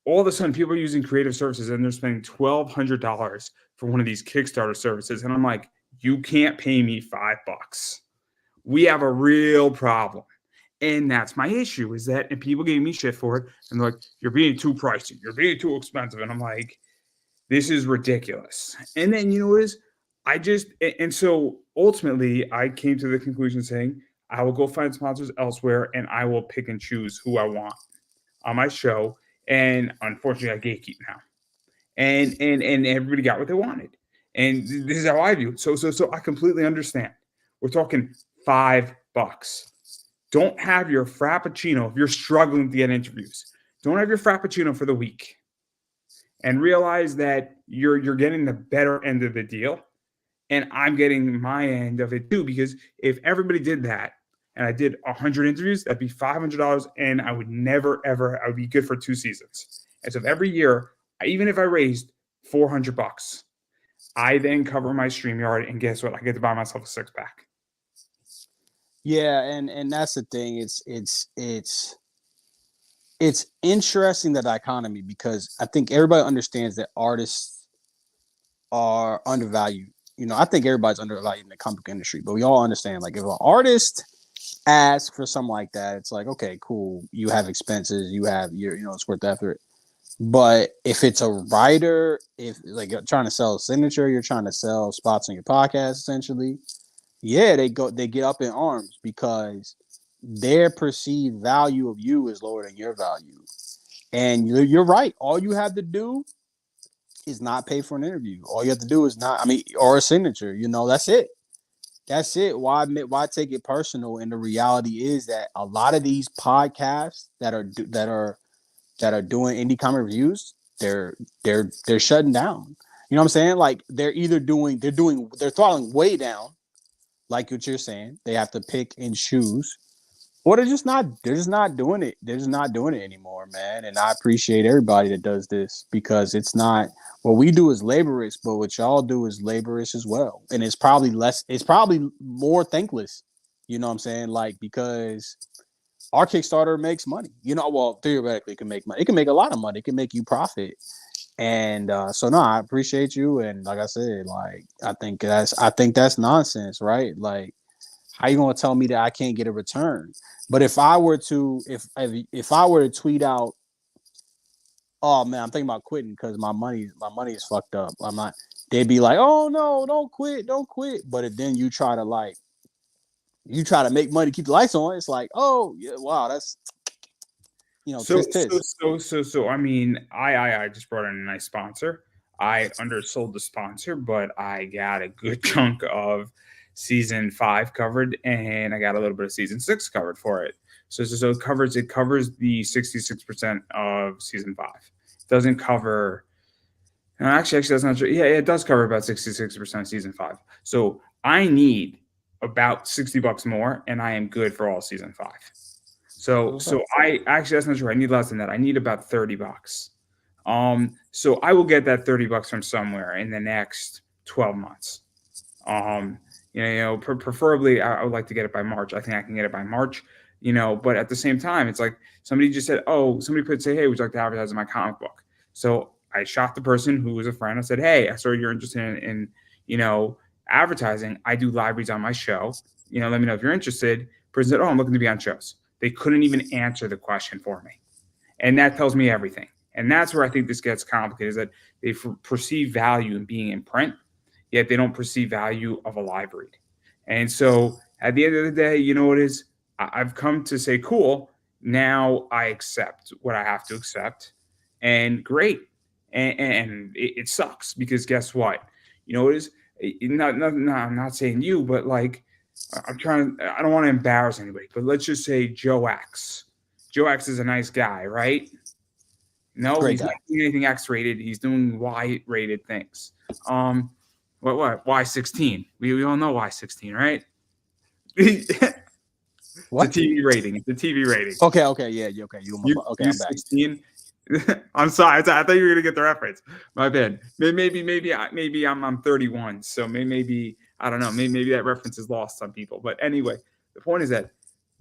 all of a sudden, people are using creative services, and they're spending $1,200 for one of these Kickstarter services. And I'm like, you can't pay me $5. We have a real problem. And that's my issue, is that, and people gave me shit for it, and they're like, you're being too pricey. You're being too expensive. And I'm like, this is ridiculous. And then, what is, and so ultimately, I came to the conclusion saying, I will go find sponsors elsewhere, and I will pick and choose who I want on my show. And unfortunately, I gatekeep now. And everybody got what they wanted. And this is how I view it. So I completely understand. We're talking $5. Don't have your Frappuccino if you're struggling to get interviews. Don't have your Frappuccino for the week. And realize that you're getting the better end of the deal. And I'm getting my end of it too. Because if everybody did that, and I did 100 interviews, that'd be $500, and I would never, ever, I would be good for 2 seasons. And so if every year, even if I raised $400, I then cover my StreamYard, and guess what? I get to buy myself a 6-pack. Yeah, and that's the thing. It's interesting, that dichotomy, because I think everybody understands that artists are undervalued. I think everybody's undervalued in the comic book industry, but we all understand, like, if an artist ask for something like that, it's like, okay, cool, you have expenses, you have it's worth the effort. But if it's a writer, if like you're trying to sell a signature, you're trying to sell spots on your podcast, essentially, they get up in arms because their perceived value of you is lower than your value. And you're right. All you have to do is not pay for an interview. All you have to do is or a signature. That's it. That's it. Why take it personal? And the reality is that a lot of these podcasts that are doing indie comic reviews, they're shutting down. You know what I'm saying? Like they're throttling way down, like what you're saying. They have to pick and choose Or they're just not doing it. They're just not doing it anymore, man. And I appreciate everybody that does this because it's not what we do is laborious, but what y'all do is laborious as well. And it's probably more thankless. You know what I'm saying? Like, because our Kickstarter makes money. You know, well, theoretically it can make money. It can make a lot of money. It can make you profit. And so no, I appreciate you. And like I said, like I think that's nonsense, right? Like, how you gonna tell me that I can't get a return? But if I were to tweet out, oh man, I'm thinking about quitting because my money is fucked up. I'm not. They'd be like, oh no, don't quit. But if then you try to make money, keep the lights on. It's like, oh yeah, wow, that's So tisk so tisk. so so so I mean, I just brought in a nice sponsor. I undersold the sponsor, but I got a good chunk of season 5 covered, and I got a little bit of season 6 covered for it. So it covers the 66% of season 5. It doesn't cover. No, actually, that's not true. Yeah, it does cover about 66% of season 5. So I need about $60 more, and I am good for all season 5. So I actually, that's not true. I need less than that. I need about $30. So I will get that $30 from somewhere in the next 12 months. Um, preferably I would like to get it by March. I think I can get it by March. But at the same time, it's like somebody just said, "Oh, somebody could say, hey, would you like to advertise in my comic book?" So I shot the person who was a friend. I said, "Hey, I saw you're interested in advertising. I do live reads on my show. Let me know if you're interested." Person said, "Oh, I'm looking to be on shows." They couldn't even answer the question for me, and that tells me everything. And that's where I think this gets complicated: is that they perceive value in being in print, yet they don't perceive value of a live read. And so at the end of the day, you know what it is? I've come to say, cool, now I accept what I have to accept. And great. And it sucks because guess what? You know, it is I'm not saying you, but like, I don't want to embarrass anybody, but let's just say Joe X. Joe X is a nice guy, right? No, Great he's not guy. doing anything X rated. He's doing Y rated things. What? Y16. We all know Y16, right? the What? TV rating. The TV rating. Okay, yeah, okay. Okay, You I'm back. 16. I'm sorry. I thought you were gonna get the reference. My bad. Maybe I'm 31. So maybe I don't know. Maybe that reference is lost on people. But anyway, the point is that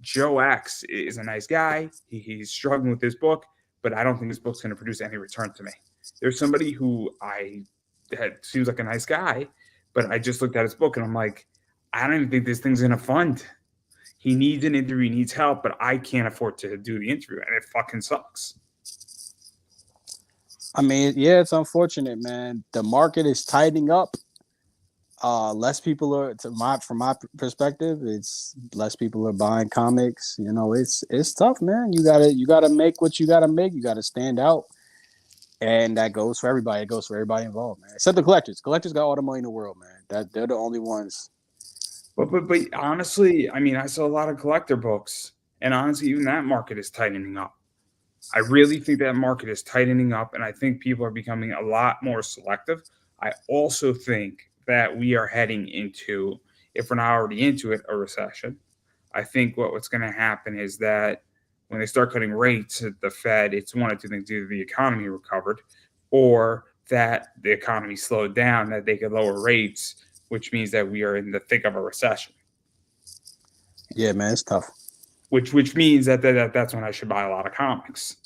Joe X is a nice guy. He's struggling with this book, but I don't think this book's going to produce any return to me. There's somebody who that seems like a nice guy, but I just looked at his book and I'm like, I don't even think this thing's going to fund. He needs an interview, he needs help, but I can't afford to do the interview, and it fucking sucks. I mean, yeah, it's unfortunate, man. The market is tightening up. Less people are from my perspective, it's less people are buying comics. It's tough, man. You gotta make what you gotta make. You gotta stand out. And that goes for everybody. It goes for everybody involved, man. Except the collectors. Collectors got all the money in the world, man. They're the only ones. But honestly, I mean, I saw a lot of collector books, and honestly, even that market is tightening up. I really think that market is tightening up, and I think people are becoming a lot more selective. I also think that we are heading into, if we're not already into it, a recession. I think what's going to happen is that when they start cutting rates at the Fed, it's one of two things: either the economy recovered, or that the economy slowed down, that they could lower rates, which means that we are in the thick of a recession. Yeah, man, it's tough. Which means that's when I should buy a lot of comics.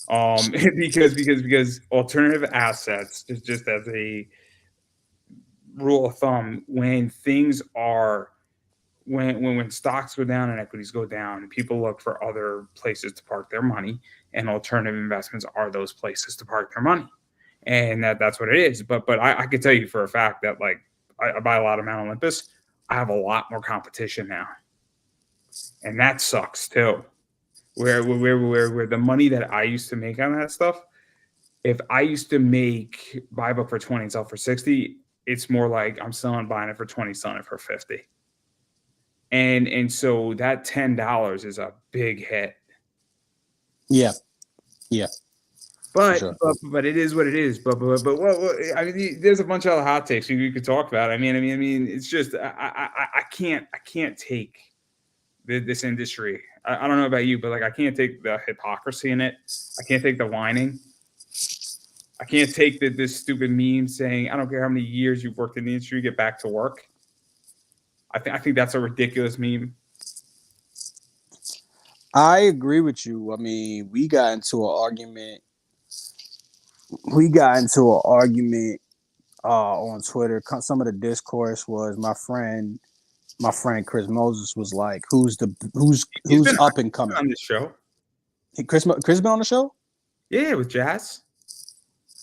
Because alternative assets, just as a rule of thumb, when things are when stocks go down and equities go down, people look for other places to park their money, and alternative investments are those places to park their money, and that's what it is. But I can tell you for a fact that like I buy a lot of Mount Olympus. I have a lot more competition now, and that sucks too. Where the money that I used to make on that stuff, if I used to buy a book for 20 and sell for 60, it's more like I'm buying it for 20, selling it for 50. And so that $10 is a big hit. Yeah, yeah, for But sure. but it is what it is. But what I mean, there's a bunch of other hot takes you could talk about. I mean, it's just I can't take this industry. I don't know about you, but like I can't take the hypocrisy in it. I can't take the whining. I can't take this stupid meme saying I don't care how many years you've worked in the industry, get back to work. I think that's a ridiculous meme. I agree with you. I mean, we got into an argument. On Twitter. Some of the discourse was my friend Chris Moses was like, "Who's He's been up and coming?" on this show. Chris been on the show? Yeah, with Jazz.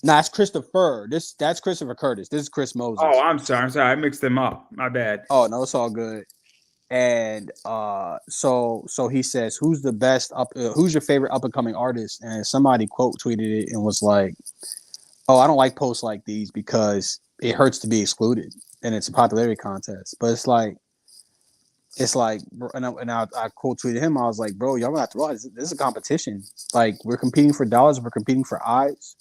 Nah, that's Christopher. That's Christopher Curtis. This is Chris Moses. Oh, I'm sorry. I mixed them up. My bad. Oh no, it's all good. And so he says, "Who's the best who's your favorite up and coming artist?" And somebody quote tweeted it and was like, "Oh, I don't like posts like these because it hurts to be excluded and it's a popularity contest." But it's like, and I quote tweeted him. I was like, "Bro, y'all gonna have to realize this is a competition. Like we're competing for dollars, we're competing for eyes.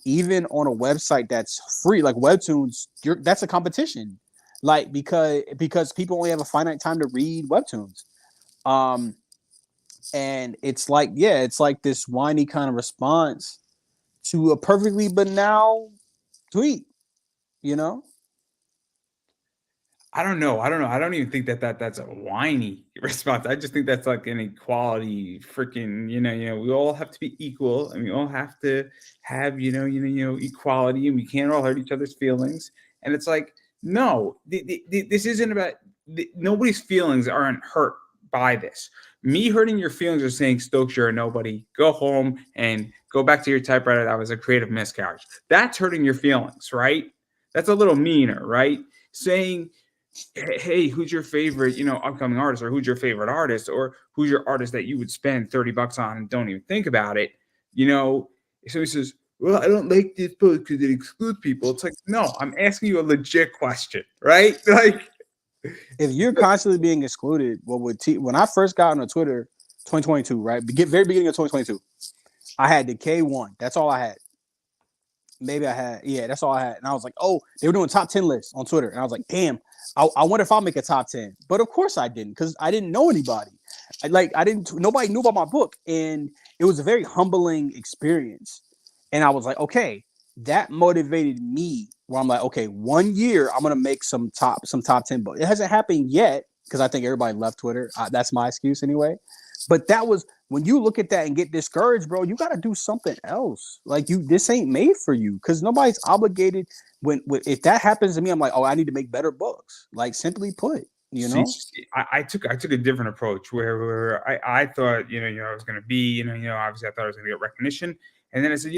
Even on a website that's free, like Webtoons, that's a competition. Like because people only have a finite time to read Webtoons. And it's like, yeah, it's like this whiny kind of response to a perfectly banal tweet, you know?" I don't know. I don't even think that's a whiny response. I just think that's like an equality freaking, we all have to be equal and we all have to have, equality and we can't all hurt each other's feelings. And it's like, no, this isn't about nobody's feelings aren't hurt by this. Me hurting your feelings or saying Stokes, you're a nobody, go home and go back to your typewriter. That was a creative miscarriage. That's hurting your feelings, right? That's a little meaner, right? Saying, hey, who's your favorite, upcoming artist, or who's your favorite artist, or who's your artist that you would spend $30 on and don't even think about it, so he says, well, I don't like this post because it excludes people. It's like, no, I'm asking you a legit question, right? Like, if you're constantly being excluded, when I first got on Twitter, 2022, right? Very beginning of 2022, I had the K1. That's all I had. Maybe I had, yeah, that's all I had. And I was like, oh, they were doing top 10 lists on Twitter. And I was like, damn, I wonder if I'll make a top 10. But of course I didn't, because I didn't know anybody. Nobody knew about my book. And it was a very humbling experience. And I was like, okay, that motivated me where I'm like, okay, 1 year, I'm going to make some top 10 books. It hasn't happened yet because I think everybody left Twitter. That's my excuse anyway. But that was, when you look at that and get discouraged, bro, you got to do something else. Like this ain't made for you, because nobody's obligated. If that happens to me, I'm like, oh, I need to make better books. Like, simply put, know. I took a different approach where I thought, I was going to be, obviously I thought I was going to get recognition. And then I said,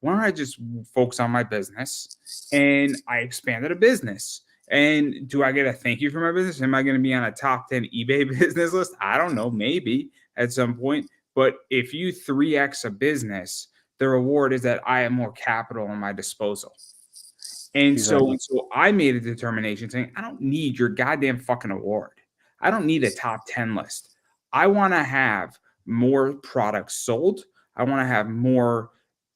why don't I just focus on my business? And I expanded a business. And do I get a thank you for my business? Am I going to be on a top 10 eBay business list? I don't know, maybe at some point. But if you 3x a business, the reward is that I have more capital in my disposal. And exactly. So I made a determination saying, I don't need your goddamn fucking award. I don't need a top 10 list. I want to have more products sold. I want to have more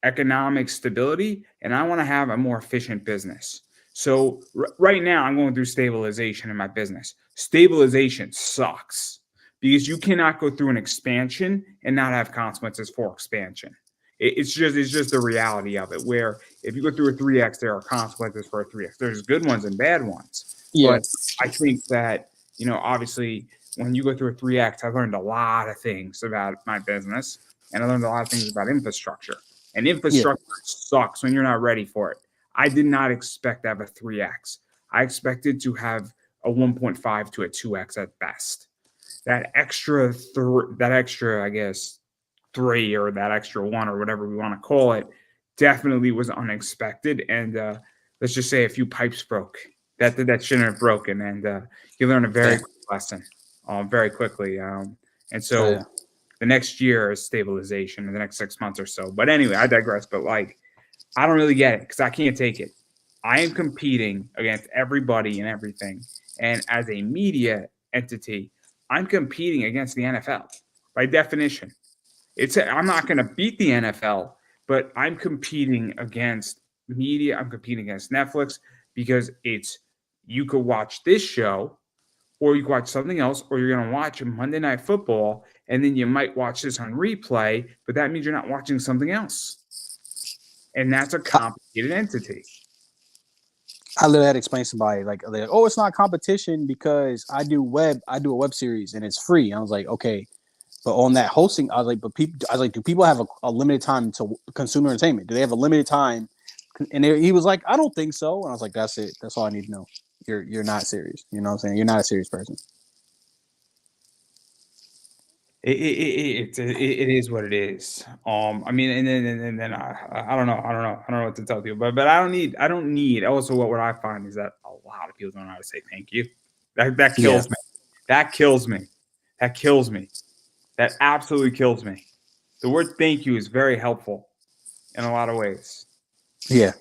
economic stability, and I want to have a more efficient business. So right now I'm going through stabilization in my business. Stabilization sucks because you cannot go through an expansion and not have consequences for expansion. It's just the reality of it, where if you go through a 3x, there are consequences for a 3x. There's good ones and bad ones. Yeah. But I think that, obviously when you go through a 3x, I've learned a lot of things about my business, and I learned a lot of things about infrastructure. And infrastructure sucks when you're not ready for it. I did not expect to have a 3x. I expected to have a 1.5 to a 2x at best. That extra, I guess, 3 or that extra 1 or whatever we want to call it definitely was unexpected. And let's just say a few pipes broke that shouldn't have broken. And you learn a very quick lesson very quickly. And so the next year is stabilization in the next 6 months or so. But anyway, I digress. But like, I don't really get it because I can't take it. I am competing against everybody and everything. And as a media entity, I'm competing against the NFL by definition. I'm not going to beat the NFL, but I'm competing against media. I'm competing against Netflix because you could watch this show or you watch something else, or you're going to watch Monday Night Football, and then you might watch this on replay, but that means you're not watching something else. And that's a complicated entity. I literally had to explain to somebody like, oh, it's not competition because I do a web series and it's free. And I was like, okay, but on that hosting, I was like, do people have a limited time to consume entertainment? Do they have a limited time? And he was like, I don't think so. And I was like, that's it. That's all I need to know. You're not serious. You know what I'm saying? You're not a serious person. It is what it is. I mean, and then I don't know, I don't know what to tell you, but I don't need. Also, what I find is that a lot of people don't know how to say thank you. That kills me. That kills me. That kills me. That absolutely kills me. The word thank you is very helpful in a lot of ways. Yeah.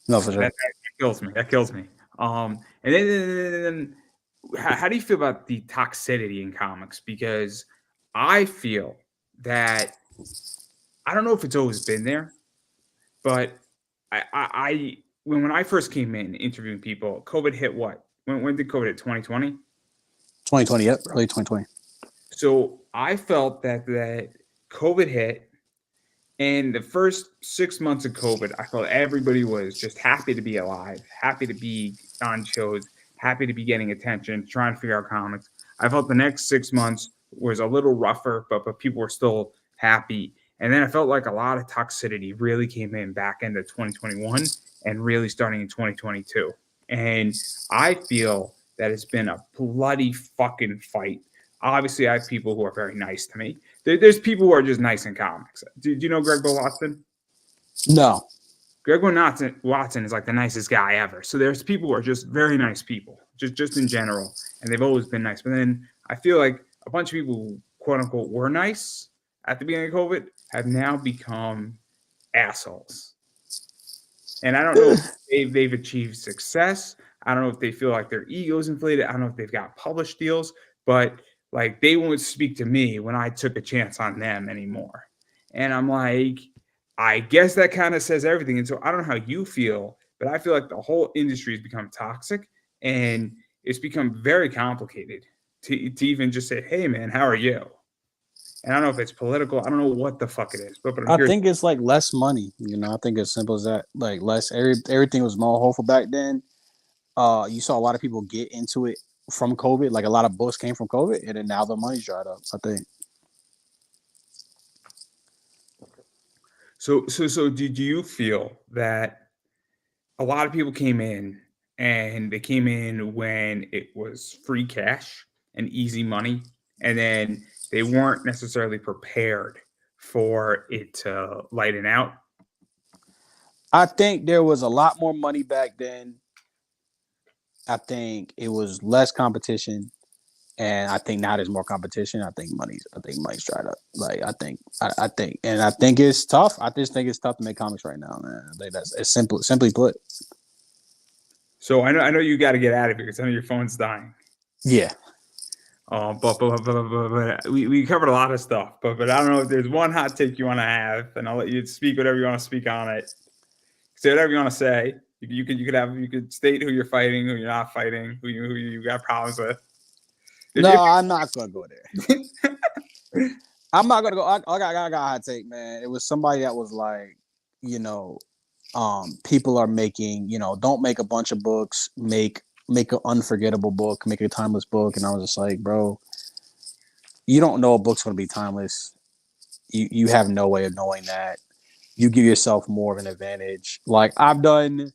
No, for sure. That kills me. That kills me. And then how do you feel about the toxicity in comics? Because I feel that I don't know if it's always been there, but I when I first came in interviewing people, COVID hit what? When did COVID hit? 2020? 2020, yep, early 2020. So I felt that COVID hit, and the first 6 months of COVID, I felt everybody was just happy to be alive, happy to be on shows, happy to be getting attention, trying to figure out comics. I felt the next 6 months was a little rougher, but people were still happy. And then I felt like a lot of toxicity really came in back into 2021 and really starting in 2022. And I feel that it's been a bloody fucking fight. Obviously, I have people who are very nice to me. There's people who are just nice in comics. Do you know Greg Bill Watson? No. Greg Bill Watson is like the nicest guy ever. So there's people who are just very nice people, just in general, and they've always been nice. But then I feel like a bunch of people who, quote unquote, were nice at the beginning of COVID have now become assholes. And I don't know if they've achieved success. I don't know if they feel like their ego's inflated. I don't know if they've got published deals, but like they won't speak to me when I took a chance on them anymore. And I'm like, I guess that kind of says everything. And so I don't know how you feel, but I feel like the whole industry has become toxic and it's become very complicated to even just say, hey man, how are you? And I don't know if it's political. I don't know what the fuck it is, but I think it's like less money. You know, I think it's simple as that. Like less, everything was more hopeful back then. You saw a lot of people get into it from COVID. Like a lot of books came from COVID, and then now the money's dried up. I think. So did you feel that a lot of people came in and they came in when it was free cash and easy money, and then they weren't necessarily prepared for it to lighten out? I think there was a lot more money back then. I think it was less competition, and I think now there's more competition. I think money's dried up. Like I think it's tough. I just think it's tough to make comics right now, man. I think that's it's simply put. So I know you got to get out of here because I know your phone's dying. Yeah. But we covered a lot of stuff. But I don't know if there's one hot take you want to have, and I'll let you speak whatever you want to speak on it. Say whatever you want to say. You could state who you're fighting, who you're not fighting, who you got problems with. I'm not gonna go there. I'm not gonna go. I got a hot take, man. It was somebody that was like, people are making, don't make a bunch of books, make an unforgettable book, make a timeless book. And I was just like, bro, you don't know a book's gonna be timeless. You have no way of knowing that. You give yourself more of an advantage. Like I've done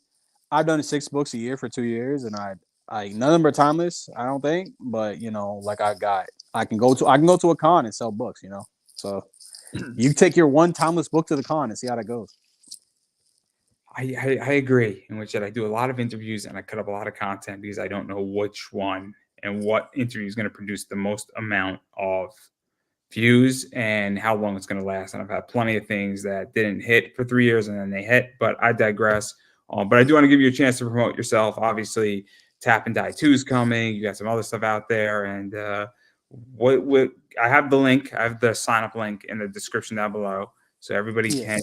6 books a year for 2 years, and I none of them are timeless, I don't think. But like I can go to a con and sell books, So you take your one timeless book to the con and see how that goes. I agree. In which that I do a lot of interviews and I cut up a lot of content because I don't know which one and what interview is going to produce the most amount of views and how long it's going to last. And I've had plenty of things that didn't hit for 3 years and then they hit, but I digress. But I do want to give you a chance to promote yourself. Obviously, Tap and Die 2 is coming. You got some other stuff out there. And what I have the link. I have the sign up link in the description down below. So everybody can,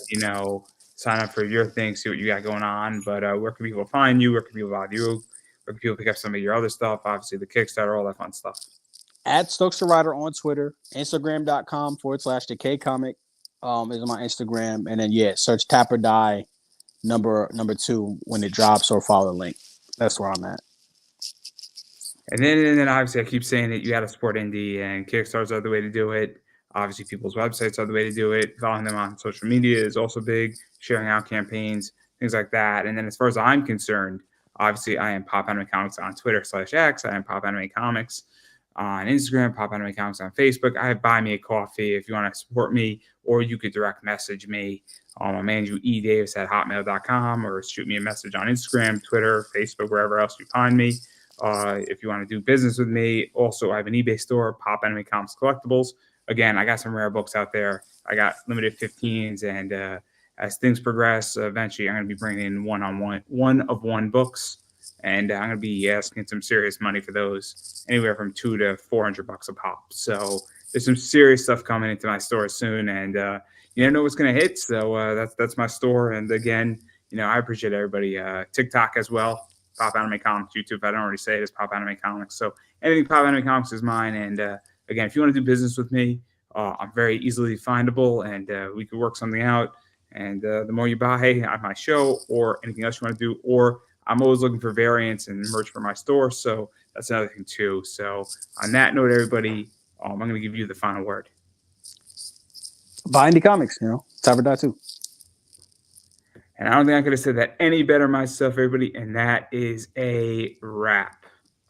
sign up for your thing, see what you got going on. But where can people find you? Where can people find you? Where can people pick up some of your other stuff? Obviously, the Kickstarter, all that fun stuff. At Stokes the Writer on Twitter, Instagram.com/the K Comic is my Instagram. And then, search Tap or Die number 2 when it drops, or follow the link. That's where I'm at. And then obviously I keep saying that you got to support indie, and Kickstarters are the way to do it. Obviously, people's websites are the way to do it. Following them on social media is also big. Sharing out campaigns, things like that. And then as far as I'm concerned, obviously I am Pop Anime Comics on Twitter/X. I am Pop Anime Comics on Instagram, Pop Anime Comics on Facebook. I have Buy Me a Coffee if you want to support me, or you could direct message me on Andrew E. Davis at hotmail.com, or shoot me a message on Instagram, Twitter, Facebook, wherever else you find me. If you want to do business with me, also I have an eBay store, Pop Anime Comics Collectibles. Again, I got some rare books out there. I got limited 15s, and as things progress, eventually I'm going to be bringing in one-of-one books, and I'm going to be asking some serious money for those, anywhere from $200 to $400 a pop. So there's some serious stuff coming into my store soon, and you never know what's going to hit. So that's my store, and again, I appreciate everybody. TikTok as well. Pop Anime Comics. YouTube, if I don't already say it, is Pop Anime Comics. So anything Pop Anime Comics is mine. And again, if you want to do business with me, I'm very easily findable, and we could work something out. And the more you buy on my show or anything else you want to do, or I'm always looking for variants and merch for my store. So that's another thing too. So on that note, everybody, I'm going to give you the final word. Buy indie comics, Tap or Die too. And I don't think I could have said that any better myself, everybody. And that is a wrap.